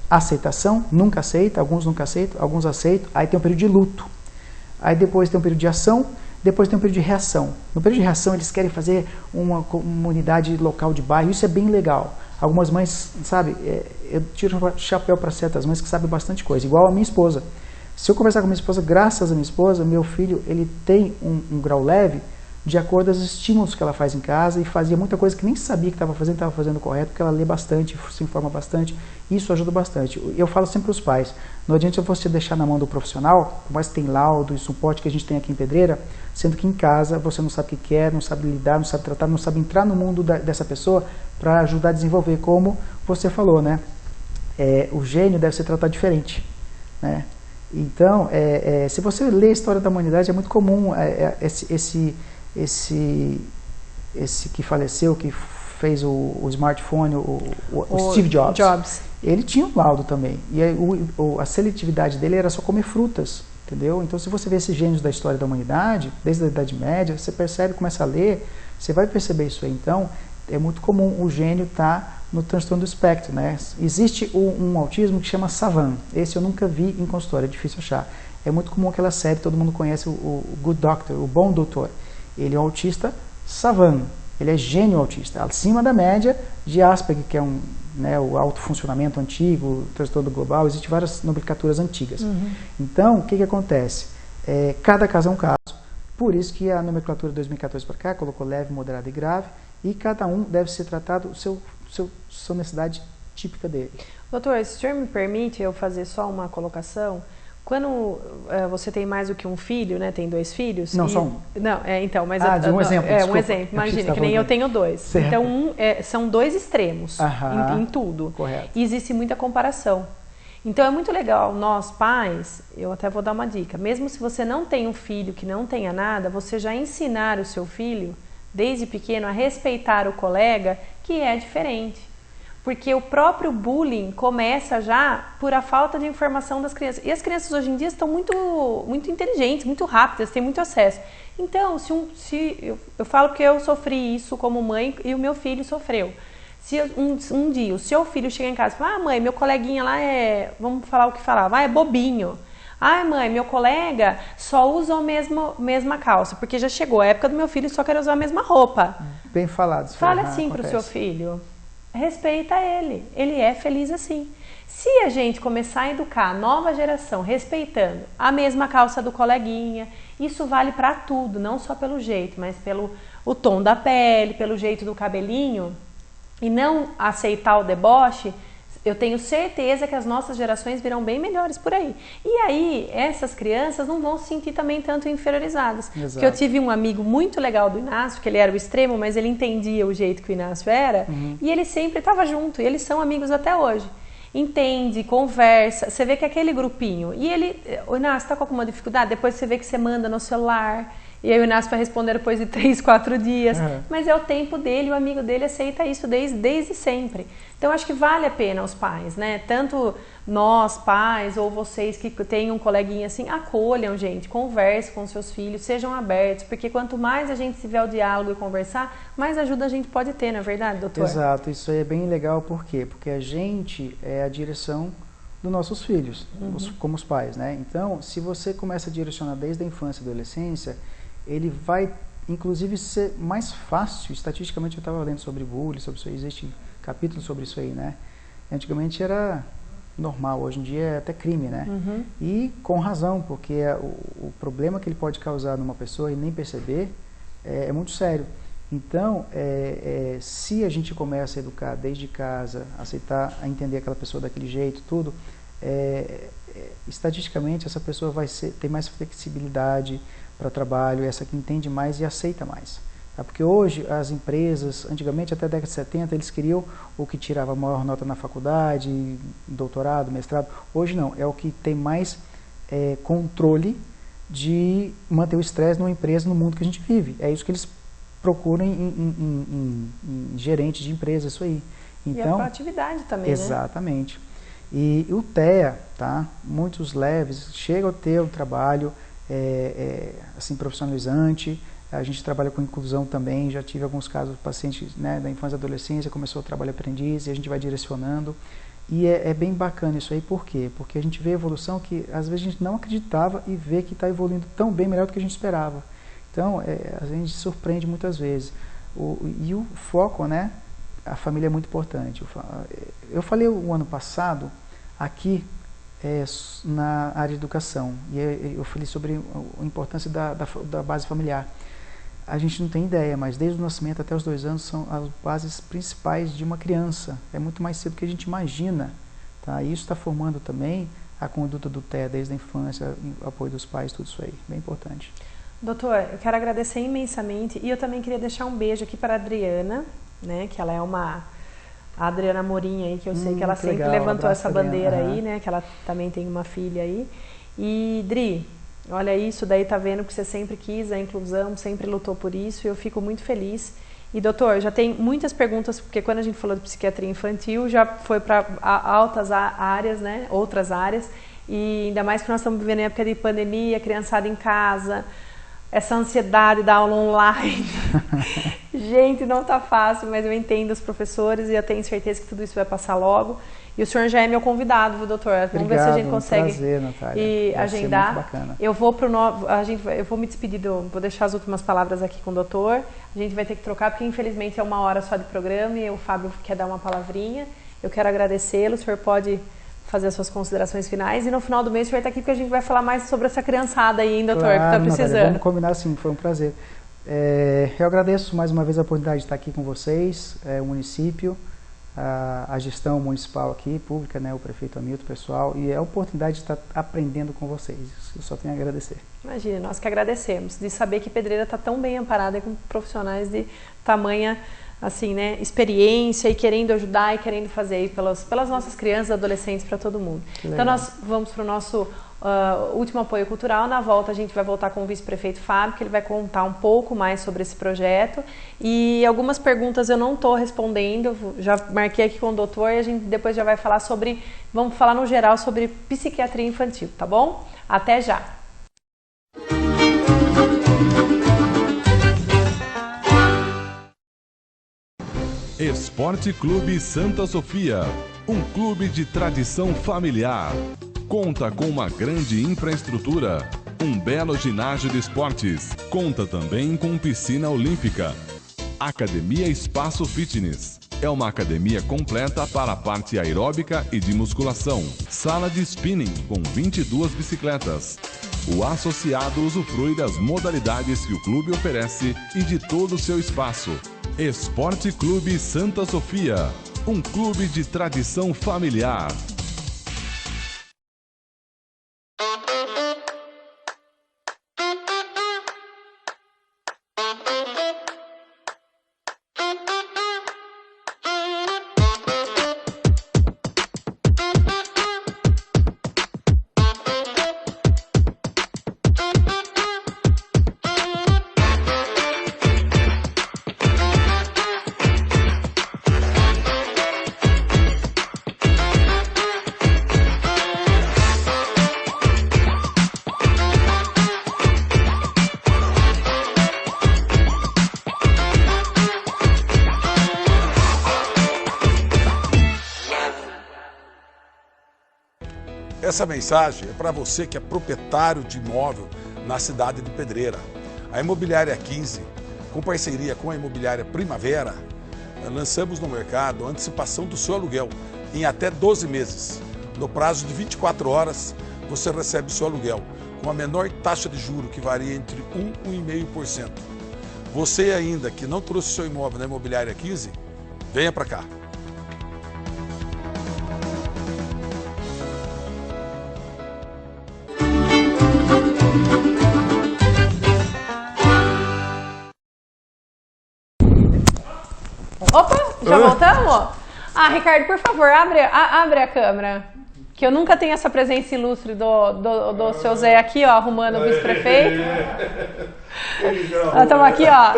Aceitação, nunca aceita, alguns nunca aceitam, alguns aceitam. Aí tem um período de luto. Aí depois tem um período de ação, depois tem um período de reação. No período de reação eles querem fazer uma comunidade local de bairro, isso é bem legal. Algumas mães, sabe, eu tiro o chapéu para certas mães que sabem bastante coisa, igual a minha esposa. Se eu conversar com minha esposa, graças a minha esposa, meu filho, ele tem um grau leve de acordo com os estímulos que ela faz em casa, e fazia muita coisa que nem sabia que estava fazendo correto, porque ela lê bastante, se informa bastante, e isso ajuda bastante. Eu falo sempre para os pais, não adianta você deixar na mão do profissional, por mais que tem laudo e suporte que a gente tem aqui em Pedreira, sendo que em casa você não sabe o que quer, não sabe lidar, não sabe tratar, não sabe entrar no mundo dessa pessoa para ajudar a desenvolver, como você falou, né? O gênio deve ser tratado diferente, né? Então, se você lê a história da humanidade, é muito comum esse que faleceu, que fez o smartphone, o Steve Jobs, ele tinha um laudo também, e a seletividade dele era só comer frutas, entendeu? Então, se você vê esses gênios da história da humanidade, desde a Idade Média, você percebe, começa a ler, você vai perceber isso aí. Então, é muito comum o gênio estar no transtorno do espectro, né? Existe um autismo que chama Savan, esse eu nunca vi em consultório, é difícil achar. É muito comum aquela série, todo mundo conhece, o Good Doctor, o Bom Doutor. Ele é um autista Savan, ele é gênio autista, acima da média de Asperger, que é o alto funcionamento antigo, o transtorno global, existem várias nomenclaturas antigas. Então, o que acontece? Cada caso é um caso, por isso que a nomenclatura de 2014 para cá colocou leve, moderado e grave, e cada um deve ser tratado sua necessidade típica dele. Doutor, se o senhor me permite eu fazer só uma colocação, quando você tem mais do que um filho, né, tem 2 filhos? Não, só um. Não, então, mas... de um exemplo, desculpa. Um exemplo, imagina, que nem eu tenho 2. Certo. Então, são 2 extremos em tudo. Correto. E existe muita comparação. Então, é muito legal, nós pais, eu até vou dar uma dica, mesmo se você não tem um filho que não tenha nada, você já ensinar o seu filho, desde pequeno, a respeitar o colega que é diferente. Porque o próprio bullying começa já por a falta de informação das crianças. E as crianças hoje em dia estão muito inteligentes, muito rápidas, têm muito acesso. Então, eu falo que eu sofri isso como mãe e o meu filho sofreu. Se um dia o seu filho chega em casa e fala, mãe, meu coleguinha lá vamos falar o que falava, é bobinho. Mãe, meu colega só usa a mesma calça, porque já chegou a época do meu filho só quer usar a mesma roupa. Bem falado. Fale assim para o seu filho. Respeita ele é feliz assim. Se a gente começar a educar a nova geração respeitando a mesma calça do coleguinha, isso vale para tudo, não só pelo jeito, mas pelo o tom da pele, pelo jeito do cabelinho, e não aceitar o deboche, eu tenho certeza que as nossas gerações virão bem melhores por aí. E aí, essas crianças não vão se sentir também tanto inferiorizadas. Exato. Porque eu tive um amigo muito legal do Inácio, que ele era o extremo, mas ele entendia o jeito que o Inácio era, e ele sempre estava junto, e eles são amigos até hoje. Entende, conversa, você vê que é aquele grupinho. E o Inácio está com alguma dificuldade? Depois você vê que você manda no celular, e aí o Inácio vai responder depois de 3, 4 dias. Mas é o tempo dele, o amigo dele aceita isso desde sempre. Então, acho que vale a pena os pais, né? Tanto nós, pais, ou vocês que têm um coleguinha assim, acolham, gente, conversem com seus filhos, sejam abertos, porque quanto mais a gente tiver o diálogo e conversar, mais ajuda a gente pode ter, não é verdade, doutor? Exato, isso aí é bem legal, por quê? Porque a gente é a direção dos nossos filhos, como os pais, né? Então, se você começa a direcionar desde a infância e adolescência, ele vai, inclusive, ser mais fácil. Estatisticamente, eu estava lendo sobre bullying, sobre isso aí, existe capítulo sobre isso aí, né? Antigamente era normal, hoje em dia é até crime, né? E com razão, porque o problema que ele pode causar numa pessoa e nem perceber é muito sério. Então, se a gente começa a educar desde casa, aceitar, a entender aquela pessoa daquele jeito, tudo, estatisticamente essa pessoa vai ter mais flexibilidade para trabalho, essa que entende mais e aceita mais. Tá? Porque hoje as empresas, antigamente até a década de 70, eles queriam o que tirava a maior nota na faculdade, doutorado, mestrado. Hoje não, é o que tem mais controle de manter o estresse numa empresa, no mundo que a gente vive. É isso que eles procuram em gerente de empresa, isso aí. Então, e a proatividade também, exatamente. Né? E o TEA, tá? Muitos leves, chegam a ter um trabalho assim, profissionalizante. A gente trabalha com inclusão também, já tive alguns casos de pacientes, né, da infância e adolescência, começou o trabalho aprendiz e a gente vai direcionando. E é bem bacana isso aí, por quê? Porque a gente vê a evolução que às vezes a gente não acreditava e vê que está evoluindo tão bem, melhor do que a gente esperava. Então, a gente se surpreende muitas vezes. E o foco, né, a família é muito importante. Eu falei o ano passado, aqui, na área de educação. E eu falei sobre a importância da base familiar. A gente não tem ideia, mas desde o nascimento até os 2 anos são as bases principais de uma criança. É muito mais cedo do que a gente imagina. Tá? E isso está formando também a conduta do TEA desde a infância, o apoio dos pais, tudo isso aí. Bem importante. Doutor, eu quero agradecer imensamente e eu também queria deixar um beijo aqui para a Adriana, né, que ela é a Adriana Morinha aí, que eu sei que ela sempre levantou essa bandeira aí, né, que ela também tem uma filha aí. E Dri, olha isso, daí tá vendo que você sempre quis a inclusão, sempre lutou por isso e eu fico muito feliz. E doutor, já tem muitas perguntas, porque quando a gente falou de psiquiatria infantil, já foi para altas áreas, né, outras áreas, e ainda mais que nós estamos vivendo em época de pandemia, criançada em casa, essa ansiedade da aula online. Gente, não tá fácil, mas eu entendo os professores e eu tenho certeza que tudo isso vai passar logo. E o senhor já é meu convidado, viu, doutor? Vamos ver se a gente consegue prazer, Natália. E agendar. Muito bacana. Eu vou eu vou me despedir, vou deixar as últimas palavras aqui com o doutor. A gente vai ter que trocar, porque infelizmente é 1 hora só de programa e o Fábio quer dar uma palavrinha. Eu quero agradecê-lo, o senhor pode fazer as suas considerações finais e no final do mês o senhor está aqui porque a gente vai falar mais sobre essa criançada aí, hein, doutor, claro, que está precisando. Natália, vamos combinar sim, foi um prazer. Eu agradeço mais uma vez a oportunidade de estar aqui com vocês, o município, a gestão municipal aqui, pública, né, o prefeito Hamilton, o pessoal, e a oportunidade de estar aprendendo com vocês. Eu só tenho a agradecer. Imagina, nós que agradecemos, de saber que Pedreira está tão bem amparada com profissionais de tamanha, assim, né, experiência e querendo ajudar e querendo fazer aí pelas nossas crianças, adolescentes, para todo mundo. Então nós vamos para o nosso último apoio cultural. Na volta a gente vai voltar com o vice-prefeito Fábio, que ele vai contar um pouco mais sobre esse projeto e algumas perguntas eu não estou respondendo, já marquei aqui com o doutor e a gente depois já vai falar vamos falar no geral sobre psiquiatria infantil, tá bom? Até já! Esporte Clube Santa Sofia, um clube de tradição familiar. Conta com uma grande infraestrutura, um belo ginásio de esportes. Conta também com piscina olímpica. Academia Espaço Fitness. É uma academia completa para a parte aeróbica e de musculação. Sala de spinning com 22 bicicletas. O associado usufrui das modalidades que o clube oferece e de todo o seu espaço. Esporte Clube Santa Sofia, um clube de tradição familiar. Essa mensagem é para você que é proprietário de imóvel na cidade de Pedreira. A Imobiliária 15, com parceria com a Imobiliária Primavera, lançamos no mercado a antecipação do seu aluguel em até 12 meses. No prazo de 24 horas, você recebe o seu aluguel com a menor taxa de juro, que varia entre 1% e 1,5%. Você ainda que não trouxe seu imóvel na Imobiliária 15, venha para cá. Opa, já voltamos? Ah, Ricardo, por favor, abre a câmera. Que eu nunca tenho essa presença ilustre do seu Zé aqui, ó, arrumando o vice-prefeito. Estamos aqui, ó.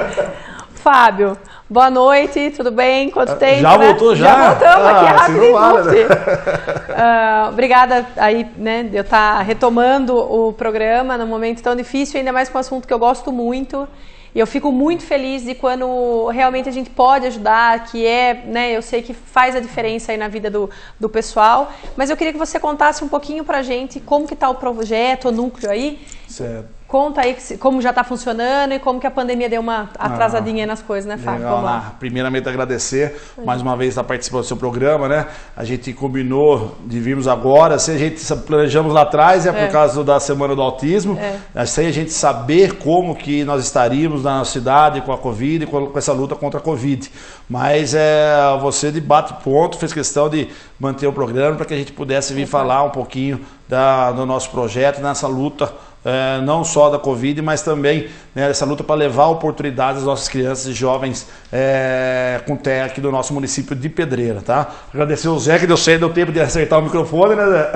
Fábio, boa noite, tudo bem? Quanto tempo? Já voltou, já? Já voltamos aqui rapidinho. Vale, né? Obrigada aí, né, de eu estar retomando o programa num momento tão difícil, ainda mais com um assunto que eu gosto muito. E eu fico muito feliz de quando realmente a gente pode ajudar, que né, eu sei que faz a diferença aí na vida do pessoal. Mas eu queria que você contasse um pouquinho pra gente como que tá o projeto, o núcleo aí. Certo. Conta aí como já está funcionando e como que a pandemia deu uma atrasadinha nas coisas, né, Fábio? Vamos lá. Primeiramente agradecer mais uma vez estar participando do seu programa, né? A gente combinou de virmos agora, se a gente planejamos lá atrás, por causa da Semana do Autismo, sem a gente saber como que nós estaríamos na nossa cidade com a Covid, com essa luta contra a Covid. Mas você de bate-ponto fez questão de manter o programa para que a gente pudesse vir falar um pouquinho do nosso projeto, nessa luta, não só da Covid, mas também essa luta para levar oportunidades às nossas crianças e jovens com TEA aqui do nosso município de Pedreira, tá? Agradecer o Zé, que deu tempo de acertar o microfone, né, Zé?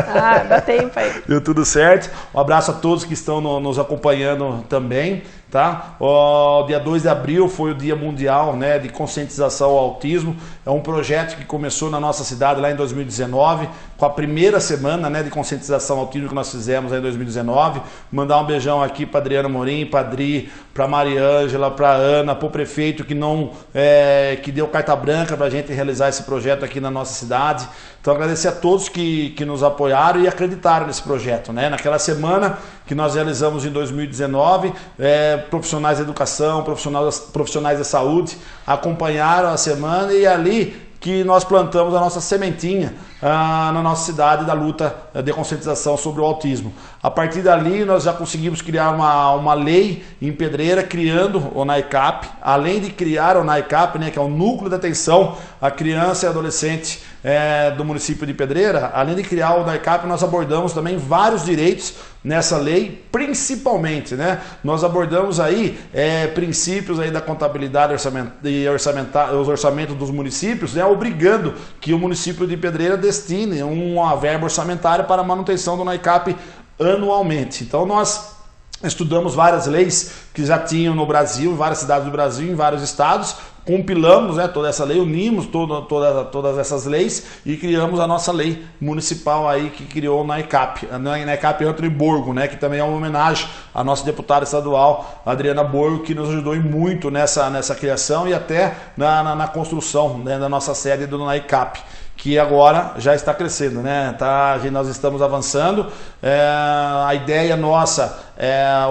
Dá tempo aí. Deu tudo certo. Um abraço a todos que estão nos acompanhando também, tá? O dia 2 de abril foi o Dia Mundial, né, de Conscientização ao Autismo. É um projeto que começou na nossa cidade lá em 2019, com a primeira semana, né, de conscientização ao autismo que nós fizemos lá em 2019. Mandar um beijão aqui para Adriana Morim, para Adri, para Mariângela, para Ana, para o prefeito que deu carta branca para a gente realizar esse projeto aqui na nossa cidade. Então agradecer a todos que nos apoiaram e acreditaram nesse projeto, né? Naquela semana que nós realizamos em 2019, profissionais da educação, profissionais da saúde acompanharam a semana e ali que nós plantamos a nossa sementinha na nossa cidade da luta de conscientização sobre o autismo. A partir dali nós já conseguimos criar uma lei em Pedreira, criando o NAICAP, além de criar o NAICAP, né, que é o Núcleo de Atenção à Criança e Adolescente do município de Pedreira. Além de criar o NAICAP, nós abordamos também vários direitos nessa lei, principalmente, né? Nós abordamos aí princípios aí da contabilidade os orçamentos dos municípios, né? Obrigando que o município de Pedreira destine uma verba orçamentária para a manutenção do NAICAP anualmente. Então nós estudamos várias leis que já tinham no Brasil, em várias cidades do Brasil, em vários estados, compilamos, né, toda essa lei, unimos todas essas leis e criamos a nossa lei municipal aí que criou o NAICAP, NAICAP Antônio Borgo, né, que também é uma homenagem à nossa deputada estadual, Adriana Borgo, que nos ajudou muito nessa criação e até na construção, né, da nossa sede do NAICAP, que agora já está crescendo, né? Nós estamos avançando. A ideia nossa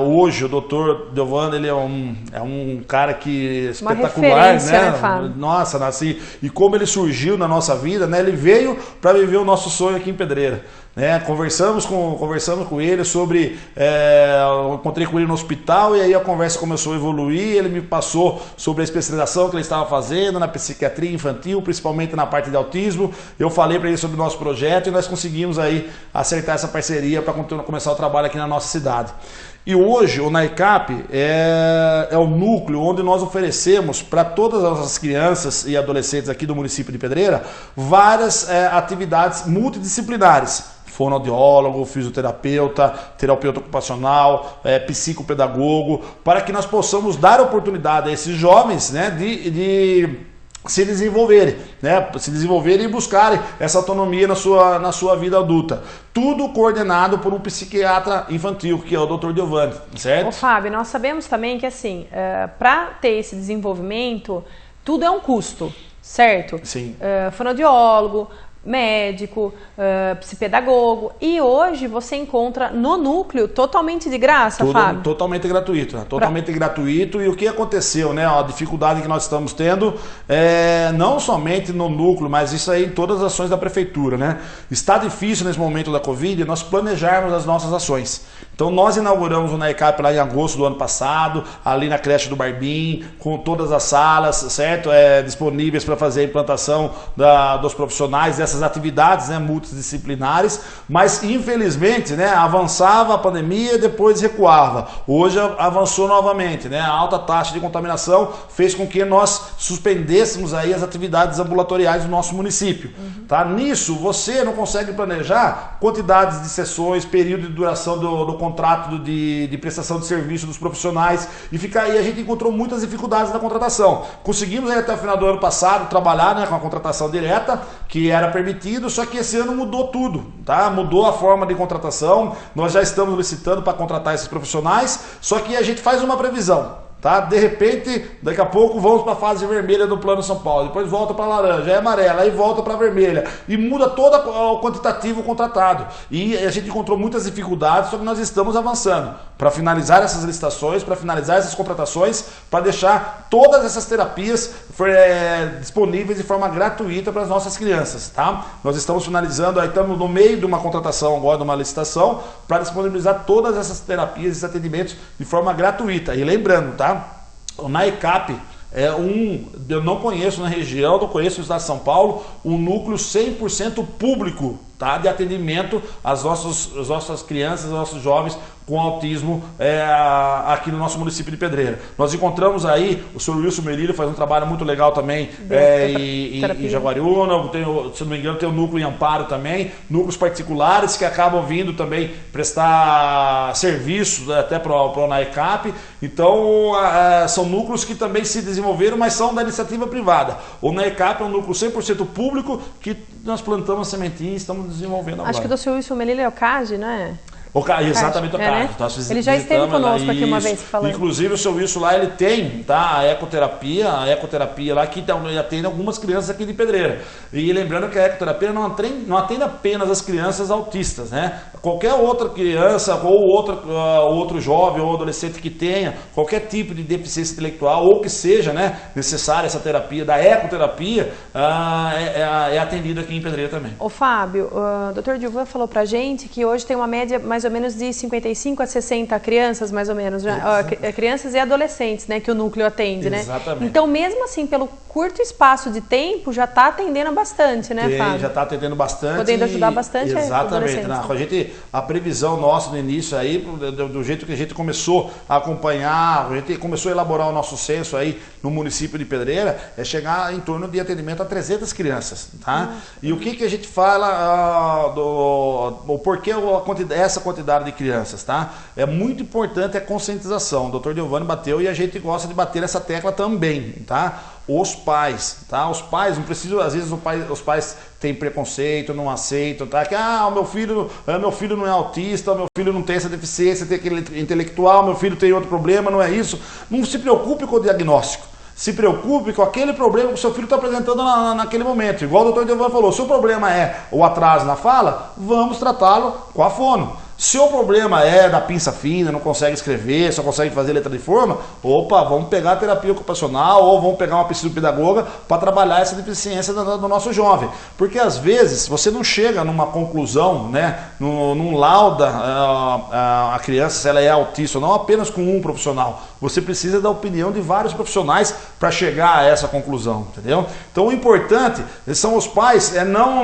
hoje, o Dr. Giovanni, ele é um cara que espetacular, né? Nossa, e como ele surgiu na nossa vida, né? Ele veio para viver o nosso sonho aqui em Pedreira. Conversamos com ele sobre, eu encontrei com ele no hospital e aí a conversa começou a evoluir. Ele me passou sobre a especialização que ele estava fazendo na psiquiatria infantil, principalmente na parte de autismo. Eu falei para ele sobre o nosso projeto e nós conseguimos aí acertar essa parceria para começar o trabalho aqui na nossa cidade. E hoje o NAICAP é o núcleo onde nós oferecemos para todas as nossas crianças e adolescentes aqui do município de Pedreira várias atividades multidisciplinares. Fonoaudiólogo, fisioterapeuta, terapeuta ocupacional, psicopedagogo, para que nós possamos dar oportunidade a esses jovens, né, de se desenvolverem, né, e buscarem essa autonomia na sua vida adulta. Tudo coordenado por um psiquiatra infantil, que é o Dr. Giovanni, certo? Ô, Fábio, nós sabemos também que assim, para ter esse desenvolvimento, tudo é um custo, certo? Sim. Fonoaudiólogo, médico, psicopedagogo, e hoje você encontra no núcleo totalmente de graça, Fábio? Totalmente gratuito, né? Totalmente gratuito. E o que aconteceu, né? A dificuldade que nós estamos tendo, não somente no núcleo, mas isso aí em todas as ações da prefeitura, né? Está difícil nesse momento da Covid nós planejarmos as nossas ações. Então nós inauguramos o NAICAP lá em agosto do ano passado, ali na creche do Barbim, com todas as salas, certo? Disponíveis para fazer a implantação dos profissionais dessas atividades, né, multidisciplinares, mas infelizmente, né, avançava a pandemia e depois recuava. Hoje avançou novamente, né? A alta taxa de contaminação fez com que nós suspendêssemos aí as atividades ambulatoriais do nosso município. Tá? Nisso você não consegue planejar quantidades de sessões, período de duração do contrato de prestação de serviço dos profissionais, e fica aí, a gente encontrou muitas dificuldades na contratação. Conseguimos aí até o final do ano passado trabalhar, né, com a contratação direta, que era permitido, só que esse ano mudou tudo, tá? Mudou a forma de contratação, nós já estamos licitando para contratar esses profissionais, só que a gente faz uma previsão. tá? De repente, daqui a pouco vamos para a fase vermelha do Plano São Paulo, depois volta para laranja, é amarela, aí volta para vermelha e muda todo o quantitativo contratado. E a gente encontrou muitas dificuldades, só que nós estamos avançando para finalizar essas licitações, para finalizar essas contratações, para deixar todas essas terapias disponíveis de forma gratuita para as nossas crianças, tá? Nós estamos finalizando, aí estamos no meio de uma contratação agora, de uma licitação, para disponibilizar todas essas terapias, esses atendimentos de forma gratuita. E lembrando, tá? O NAECAP eu não conheço na região, não conheço no estado de São Paulo, um núcleo 100% público, tá, de atendimento às nossas crianças, aos nossos jovens com autismo aqui no nosso município de Pedreira. Nós encontramos aí, o senhor Wilson Merilho faz um trabalho muito legal também em Jaguariúna, se não me engano tem um núcleo em Amparo também, núcleos particulares que acabam vindo também prestar serviços até para o NAECAP. Então são núcleos que também se desenvolveram, mas são da iniciativa privada. O NAECAP é um núcleo 100% público que nós plantamos sementinha e estamos desenvolvendo agora. Acho que do seu Wilson Merilho é o CAGE, não é? Exatamente, o CAGE. Né? Ele já esteve conosco aqui uma vez falando. Inclusive o seu Wilson lá, ele tem, tá, a ecoterapia lá, que atende algumas crianças aqui de Pedreira. E lembrando que a ecoterapia não atende apenas as crianças autistas, né? Qualquer outra criança ou outro jovem ou adolescente que tenha qualquer tipo de deficiência intelectual ou que seja, né, necessária essa terapia, da ecoterapia, é atendido aqui em Pedreira também. Ô Fábio, o Dr. Dilvan falou pra gente que hoje tem uma média mais ou menos de 55 a 60 crianças, mais ou menos, crianças e adolescentes, né, que o núcleo atende, né? Exatamente. Então, mesmo assim, pelo curto espaço de tempo, já está atendendo bastante, né, Fábio? Já está atendendo bastante. Podendo ajudar bastante Exatamente. A previsão nossa no início aí, do jeito que a gente começou a acompanhar, a gente começou a elaborar o nosso censo aí no município de Pedreira, é chegar em torno de atendimento a 300 crianças, tá? E o que a gente fala o porquê essa quantidade de crianças, tá? É muito importante a conscientização. O Dr. Giovanni bateu e a gente gosta de bater essa tecla também, tá? Os pais, tá? Os pais não precisam, às vezes os pais têm preconceito, não aceitam, tá? Que o meu filho não é autista, o meu filho não tem essa deficiência, tem aquele intelectual, meu filho tem outro problema, não é isso. Não se preocupe com o diagnóstico. Se preocupe com aquele problema que o seu filho está apresentando naquele momento. Igual o Dr. Giovanni falou, se o problema é o atraso na fala, vamos tratá-lo com a fono. Se o problema é da pinça fina, não consegue escrever, só consegue fazer letra de forma, vamos pegar a terapia ocupacional ou vamos pegar uma psicopedagoga para trabalhar essa deficiência do nosso jovem. Porque às vezes você não chega numa conclusão, né, num lauda a criança se ela é autista ou não apenas com um profissional. Você precisa da opinião de vários profissionais para chegar a essa conclusão, entendeu? Então o importante são os pais não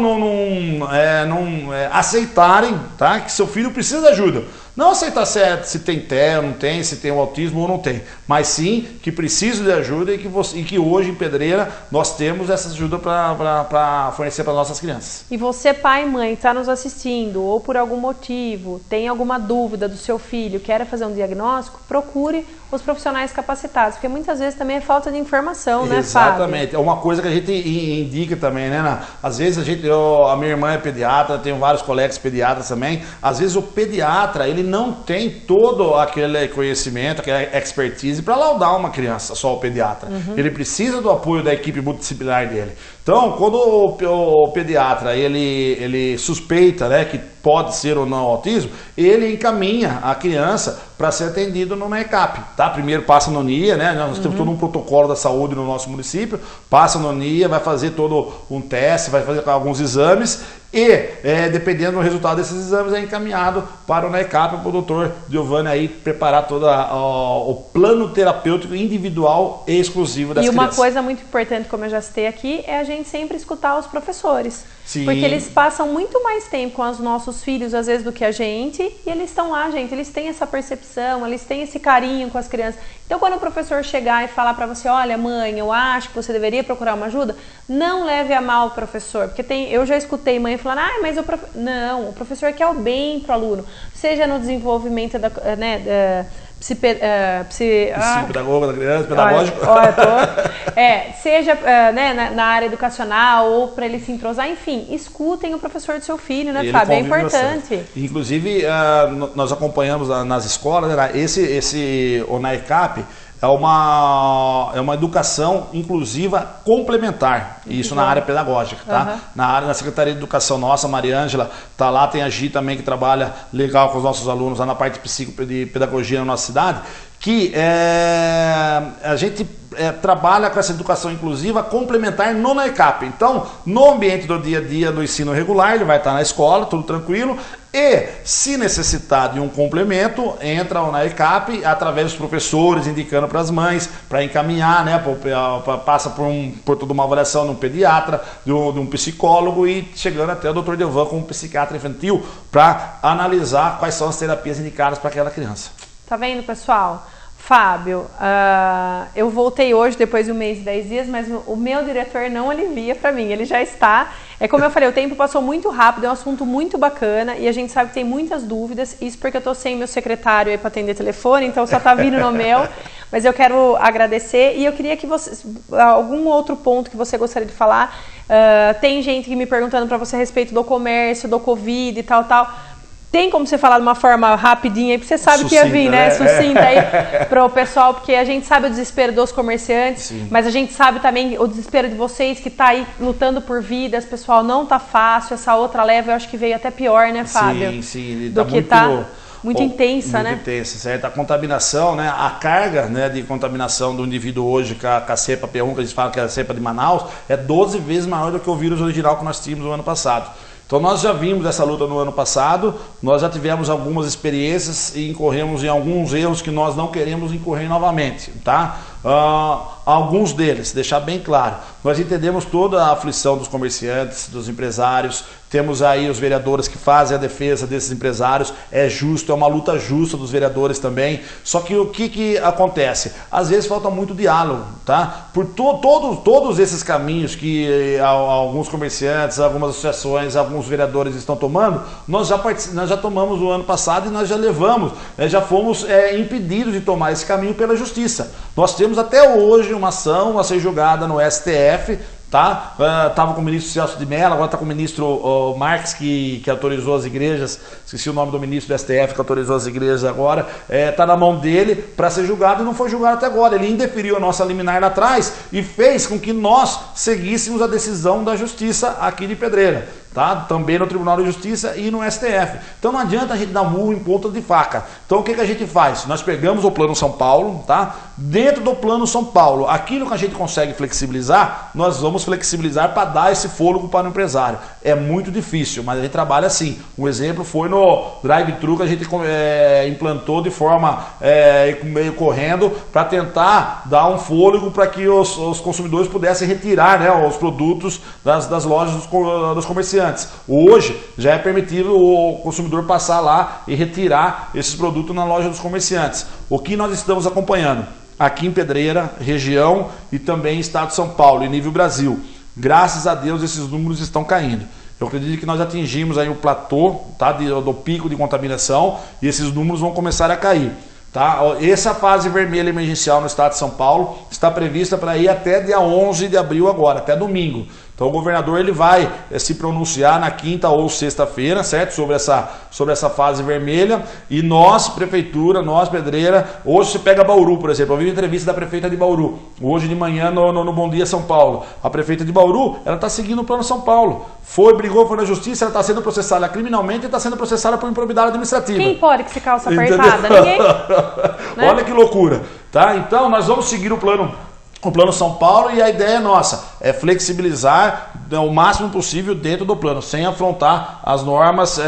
aceitarem, tá, que seu filho precisa de ajuda. Não aceitar se tem TEA ou não tem, se tem o autismo ou não tem, mas sim que precisa de ajuda e que hoje em Pedreira nós temos essa ajuda para fornecer para nossas crianças. E você, pai e mãe, está nos assistindo ou por algum motivo tem alguma dúvida do seu filho, quer fazer um diagnóstico, procure os profissionais capacitados, porque muitas vezes também é falta de informação, né, Fábio? Exatamente, é uma coisa que a gente indica também, né, Ana? Às vezes a minha irmã é pediatra, tenho vários colegas pediatras também, às vezes o pediatra, ele não tem todo aquele conhecimento, aquela expertise para laudar uma criança, só o pediatra. Ele precisa do apoio da equipe multidisciplinar dele. Então, quando o pediatra ele suspeita, né, que pode ser ou não autismo, ele encaminha a criança para ser atendido no NAECAP, tá? Primeiro passa no NIA, né? Nós temos todo um protocolo da saúde no nosso município, passa no NIA, vai fazer todo um teste, vai fazer alguns exames e, dependendo do resultado desses exames, é encaminhado para o NAECAP, para o Dr. Giovanni aí preparar todo o plano terapêutico individual e exclusivo das crianças. E uma coisa muito importante, como eu já citei aqui, é a gente sempre escutar os professores. Sim. Porque eles passam muito mais tempo com os nossos filhos, às vezes, do que a gente, e eles estão lá, gente, eles têm essa percepção, eles têm esse carinho com as crianças. Então, quando o professor chegar e falar para você, olha, mãe, eu acho que você deveria procurar uma ajuda, não leve a mal o professor, porque eu já escutei mãe falando, mas o professor quer o bem pro aluno, seja no desenvolvimento psicopedagoga da criança, pedagógico. Seja na área educacional ou para ele se entrosar, enfim, escutem o professor do seu filho, né, Fábio? É importante. Bastante. Inclusive, nós acompanhamos nas escolas, né, o NAECAP, é uma educação inclusiva complementar, isso na área pedagógica, tá? Na Secretaria de Educação nossa, a Maria Ângela tá lá, tem a Gi também que trabalha legal com os nossos alunos lá na parte de pedagogia na nossa cidade, que a gente trabalha com essa educação inclusiva complementar no NAECAP. Então, no ambiente do dia a dia do ensino regular, ele vai estar na escola, tudo tranquilo, e se necessitar de um complemento, entra o NAECAP através dos professores, indicando para as mães, para encaminhar, né, passa por toda uma avaliação de um pediatra, de um psicólogo e chegando até o Dr. Delvan como psiquiatra infantil para analisar quais são as terapias indicadas para aquela criança. Tá vendo, pessoal? Fábio, eu voltei hoje depois de 1 mês e 10 dias, mas o meu diretor não alivia para mim, ele já está. É como eu falei, o tempo passou muito rápido, é um assunto muito bacana e a gente sabe que tem muitas dúvidas, isso porque eu tô sem meu secretário aí para atender telefone, então só tá vindo no meu, mas eu quero agradecer e eu queria que você, algum outro ponto que você gostaria de falar, tem gente que me perguntando para você a respeito do comércio, do Covid e tal. Tem como você falar de uma forma rapidinha aí, porque você sabe sucinta, que ia vir, né? Sucinta aí para o pessoal, porque a gente sabe o desespero dos comerciantes, sim, mas a gente sabe também o desespero de vocês que tá aí lutando por vidas, pessoal, não tá fácil, essa outra leva eu acho que veio até pior, né, Fábio? Sim, do que tá muito intensa, né? Muito intensa, certo? A contaminação, né? A carga, né, de contaminação do indivíduo hoje com a cepa P1, que a gente fala que é a cepa de Manaus, é 12 vezes maior do que o vírus original que nós tínhamos no ano passado. Então nós já vimos essa luta no ano passado, nós já tivemos algumas experiências e incorremos em alguns erros que nós não queremos incorrer novamente, tá? Alguns deles, deixar bem claro, nós entendemos toda a aflição dos comerciantes, dos empresários, temos aí os vereadores que fazem a defesa desses empresários, é justo, é uma luta justa dos vereadores também, só que o que acontece? Às vezes falta muito diálogo, tá? Por todos esses caminhos que alguns comerciantes, algumas associações, alguns vereadores estão tomando, nós já tomamos no ano passado e nós já levamos, já fomos impedidos de tomar esse caminho pela justiça. Nós temos até hoje uma ação a ser julgada no STF, tá? Estava com o ministro Celso de Mello, agora está com o ministro Marques, que autorizou as igrejas, esqueci o nome do ministro do STF que autorizou as igrejas agora, está na mão dele para ser julgado e não foi julgado até agora. Ele indeferiu a nossa liminar lá atrás e fez com que nós seguíssemos a decisão da justiça aqui de Pedreira, tá? Também no Tribunal de Justiça e no STF. Então não adianta a gente dar murro em ponta de faca. Então o que a gente faz? Nós pegamos o Plano São Paulo, tá? Dentro do Plano São Paulo, aquilo que a gente consegue flexibilizar, nós vamos flexibilizar para dar esse fôlego para o empresário. É muito difícil, mas a gente trabalha assim. Um exemplo foi no drive-thru que a gente implantou de forma meio correndo para tentar dar um fôlego para que os consumidores pudessem retirar, né, os produtos das lojas dos comerciantes. Hoje já é permitido o consumidor passar lá e retirar esses produtos na loja dos comerciantes. O que nós estamos acompanhando aqui em Pedreira, região e também estado de São Paulo e nível Brasil, graças a Deus esses números estão caindo. Eu acredito que nós atingimos aí o platô, tá, do pico de contaminação e esses números vão começar a cair. Tá? Essa fase vermelha emergencial no estado de São Paulo está prevista para ir até dia 11 de abril agora, até domingo. Então o governador ele vai se pronunciar na quinta ou sexta-feira, certo? Sobre essa fase vermelha. E nós, prefeitura, nós, Pedreira, hoje se pega Bauru, por exemplo. Eu vi uma entrevista da prefeita de Bauru, hoje de manhã no Bom Dia São Paulo. A prefeita de Bauru, ela está seguindo o Plano São Paulo. Brigou, foi na justiça, ela está sendo processada criminalmente e está sendo processada por improbidade administrativa. Quem pode que se calça apertada? Ninguém. Né? Olha que loucura, tá? Então nós vamos seguir o Plano São Paulo e a ideia nossa é flexibilizar o máximo possível dentro do plano, sem afrontar as normas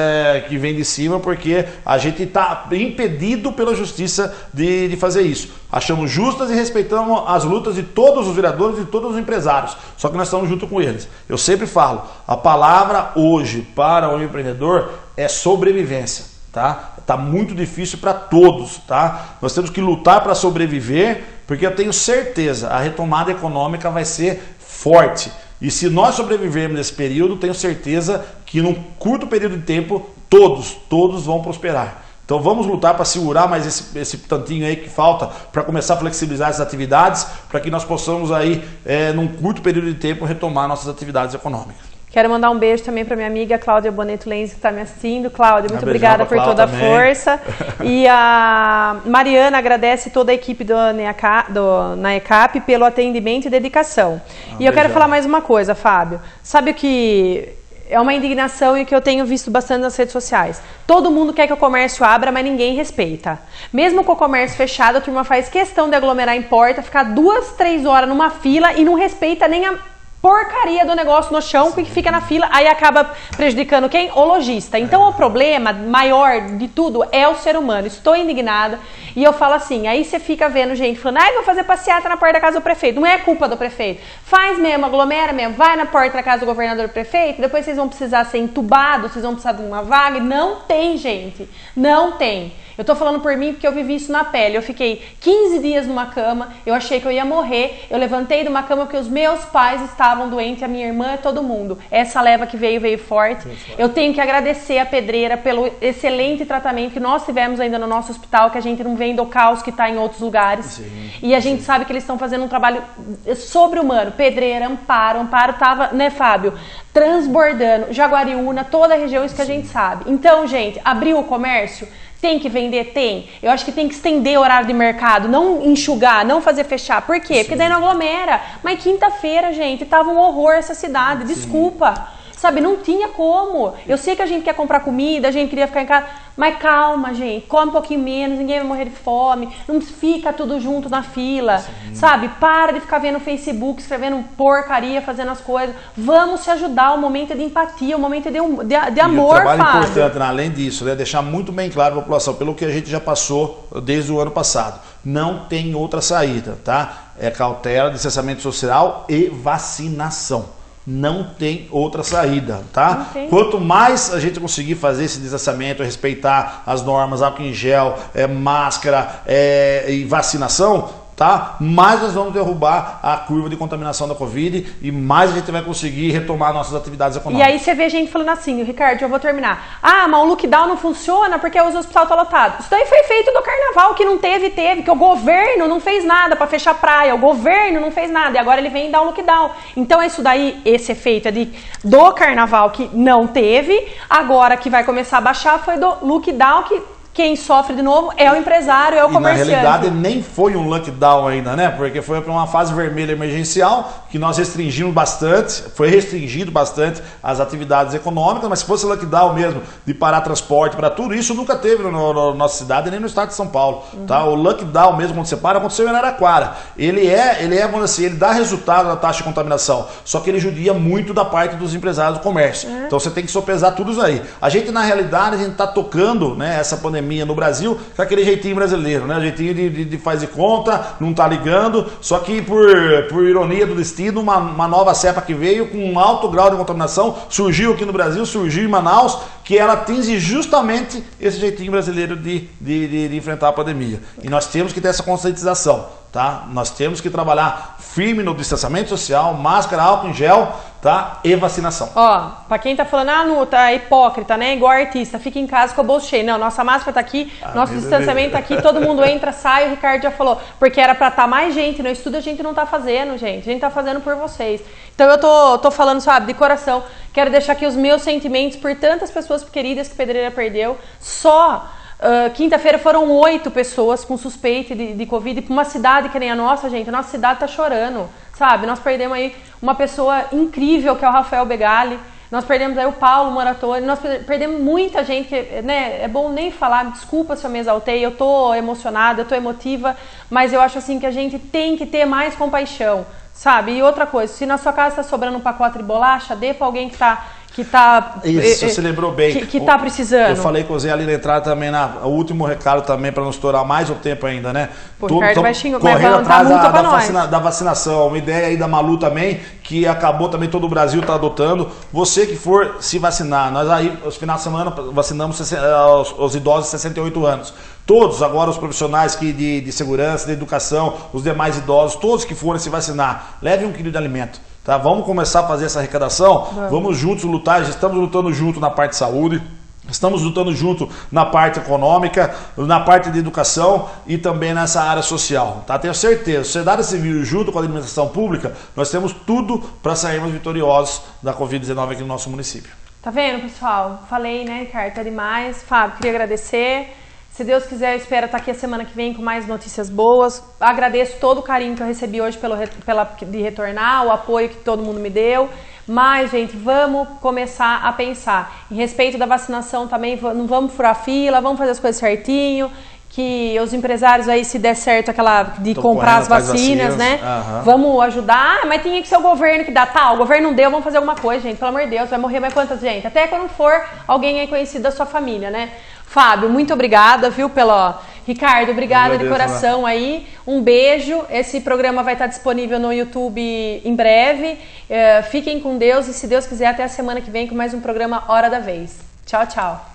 que vêm de cima, porque a gente está impedido pela justiça de fazer isso. Achamos justas e respeitamos as lutas de todos os vereadores e de todos os empresários, só que nós estamos junto com eles. Eu sempre falo, a palavra hoje para o empreendedor é sobrevivência. Tá muito difícil para todos, tá? Nós temos que lutar para sobreviver, porque eu tenho certeza, a retomada econômica vai ser forte. E se nós sobrevivermos nesse período, tenho certeza que num curto período de tempo, todos vão prosperar. Então vamos lutar para segurar mais esse tantinho aí que falta para começar a flexibilizar essas atividades, para que nós possamos aí, num curto período de tempo, retomar nossas atividades econômicas. Quero mandar um beijo também para minha amiga Cláudia Boneto Lenz, que está me assistindo. Cláudia, muito obrigada por toda a força. E a Mariana agradece toda a equipe do NAECAP pelo atendimento e dedicação. E eu quero falar mais uma coisa, Fábio. Sabe o que é uma indignação e que eu tenho visto bastante nas redes sociais? Todo mundo quer que o comércio abra, mas ninguém respeita. Mesmo com o comércio fechado, a turma faz questão de aglomerar em porta, ficar 2, 3 horas numa fila e não respeita nem a porcaria do negócio no chão que fica na fila, aí acaba prejudicando quem? O lojista. Então o problema maior de tudo é o ser humano. Estou indignada e eu falo assim, aí você fica vendo gente falando, vou fazer passeata na porta da casa do prefeito. Não é culpa do prefeito. Faz mesmo, aglomera mesmo, vai na porta da casa do governador do prefeito, depois vocês vão precisar ser entubados, vocês vão precisar de uma vaga. Não tem, gente. Não tem. Eu tô falando por mim porque eu vivi isso na pele. Eu fiquei 15 dias numa cama, eu achei que eu ia morrer. Eu levantei de uma cama porque os meus pais estavam doentes, a minha irmã e todo mundo. Essa leva que veio forte. Eu tenho que agradecer a Pedreira pelo excelente tratamento que nós tivemos ainda no nosso hospital, que a gente não vem do caos que está em outros lugares. Sim, e a gente sabe que eles estão fazendo um trabalho sobre-humano. Pedreira, Amparo tava, né, Fábio? Transbordando. Jaguariúna, toda a região, isso que a gente sabe. Então, gente, abriu o comércio? Tem que vender? Tem. Eu acho que tem que estender o horário de mercado, não enxugar, não fazer fechar. Por quê? Sim. Porque daí não aglomera. Mas quinta-feira, gente, tava um horror essa cidade. Sim. Desculpa. Sabe, não tinha como. Eu sei que a gente quer comprar comida, a gente queria ficar em casa, mas calma, gente, come um pouquinho menos, ninguém vai morrer de fome, não fica tudo junto na fila, sim, sabe? Para de ficar vendo o Facebook, escrevendo porcaria, fazendo as coisas. Vamos se ajudar, o momento é de empatia, o momento é de amor, Fábio. Um trabalho importante, né? Além disso, né? Deixar muito bem claro para a população, pelo que a gente já passou desde o ano passado, não tem outra saída, tá? É cautela, distanciamento social e vacinação. Não tem outra saída, tá? Quanto mais a gente conseguir fazer esse distanciamento, respeitar as normas, álcool em gel, máscara e vacinação, tá? Mais nós vamos derrubar a curva de contaminação da Covid e mais a gente vai conseguir retomar nossas atividades econômicas. E aí você vê gente falando assim, Ricardo, eu vou terminar. Mas o lockdown não funciona porque os hospitais estão lotados. Isso daí foi feito do carnaval, que não teve, que o governo não fez nada para fechar a praia, o governo não fez nada e agora ele vem dar um lockdown. Então isso daí, esse efeito é do carnaval que não teve, agora que vai começar a baixar foi do lockdown que quem sofre de novo é o empresário, é o comerciante. Na realidade nem foi um lockdown ainda, né? Porque foi para uma fase vermelha emergencial que nós restringimos bastante, foi restringido bastante as atividades econômicas, mas se fosse lockdown mesmo, de parar transporte para tudo, isso nunca teve na nossa cidade nem no estado de São Paulo. Tá? O lockdown mesmo, quando você para, aconteceu em Araraquara. Ele vamos dizer assim, ele dá resultado na taxa de contaminação, só que ele judia muito da parte dos empresários do comércio. Então você tem que sopesar tudo isso aí. A gente, na realidade, a gente está tocando, né, essa pandemia no Brasil com aquele jeitinho brasileiro, né? Jeitinho de faz de conta, não tá ligando, só que por ironia do destino, uma nova cepa que veio com um alto grau de contaminação, surgiu aqui no Brasil, surgiu em Manaus, que ela atinge justamente esse jeitinho brasileiro de enfrentar a pandemia. E nós temos que ter essa conscientização, tá? Nós temos que trabalhar firme no distanciamento social, máscara, álcool em gel, tá? E vacinação. Pra quem tá falando, não, tá hipócrita, né? Igual artista, fica em casa com o bolso cheio. Não, nossa máscara tá aqui, nosso distanciamento tá aqui, todo mundo entra, sai, o Ricardo já falou, porque era pra estar mais gente no estúdio, a gente não tá fazendo, gente. A gente tá fazendo por vocês. Então eu tô falando, sabe, de coração, quero deixar aqui os meus sentimentos por tantas pessoas queridas que Pedreira perdeu. Quinta-feira foram 8 pessoas com suspeita de Covid, para uma cidade que nem a nossa, gente, a nossa cidade tá chorando, sabe? Nós perdemos aí uma pessoa incrível, que é o Rafael Begali, nós perdemos aí o Paulo Moratori, nós perdemos muita gente, né? É bom nem falar, desculpa se eu me exaltei, eu tô emocionada, eu tô emotiva, mas eu acho assim que a gente tem que ter mais compaixão, sabe? E outra coisa, se na sua casa tá sobrando um pacote de bolacha, dê para alguém que tá isso, você lembrou bem. Que tá precisando. Eu falei com o Zé ali na entrada também, o último recado também, para não estourar mais o tempo ainda, né? Ricardo vai correndo atrás da vacinação. Uma ideia aí da Malu também, que acabou também, todo o Brasil tá adotando. Você que for se vacinar, nós aí, os finais de semana, vacinamos os idosos de 68 anos. Todos, agora os profissionais de segurança, de educação, os demais idosos, todos que forem se vacinar, levem 1 quilo de alimento. Tá? Vamos começar a fazer essa arrecadação, vamos juntos lutar, já estamos lutando junto na parte de saúde, Estamos lutando junto na parte econômica, na parte de educação e também nessa área social. Tá? Tenho certeza, sociedade civil junto com a administração pública, nós temos tudo para sairmos vitoriosos da Covid-19 aqui no nosso município. Tá vendo, pessoal? Falei, né, Ricardo? Tá demais. Fábio, queria agradecer. Se Deus quiser, eu espero estar aqui a semana que vem com mais notícias boas. Agradeço todo o carinho que eu recebi hoje de retornar, o apoio que todo mundo me deu. Mas, gente, vamos começar a pensar em respeito da vacinação também. Não vamos furar fila, vamos fazer as coisas certinho. Que os empresários aí, se der certo aquela de comprar as vacinas, né? Uhum. Vamos ajudar. Mas tinha que ser o governo que dá tal. O governo não deu, vamos fazer alguma coisa, gente. Pelo amor de Deus, vai morrer mais quanta gente? Até quando for alguém aí conhecido da sua família, né? Fábio, muito obrigada, viu, Ricardo, obrigada de coração aí. Um beijo. Esse programa vai estar disponível no YouTube em breve. Fiquem com Deus e, se Deus quiser, até a semana que vem com mais um programa Hora da Vez. Tchau, tchau.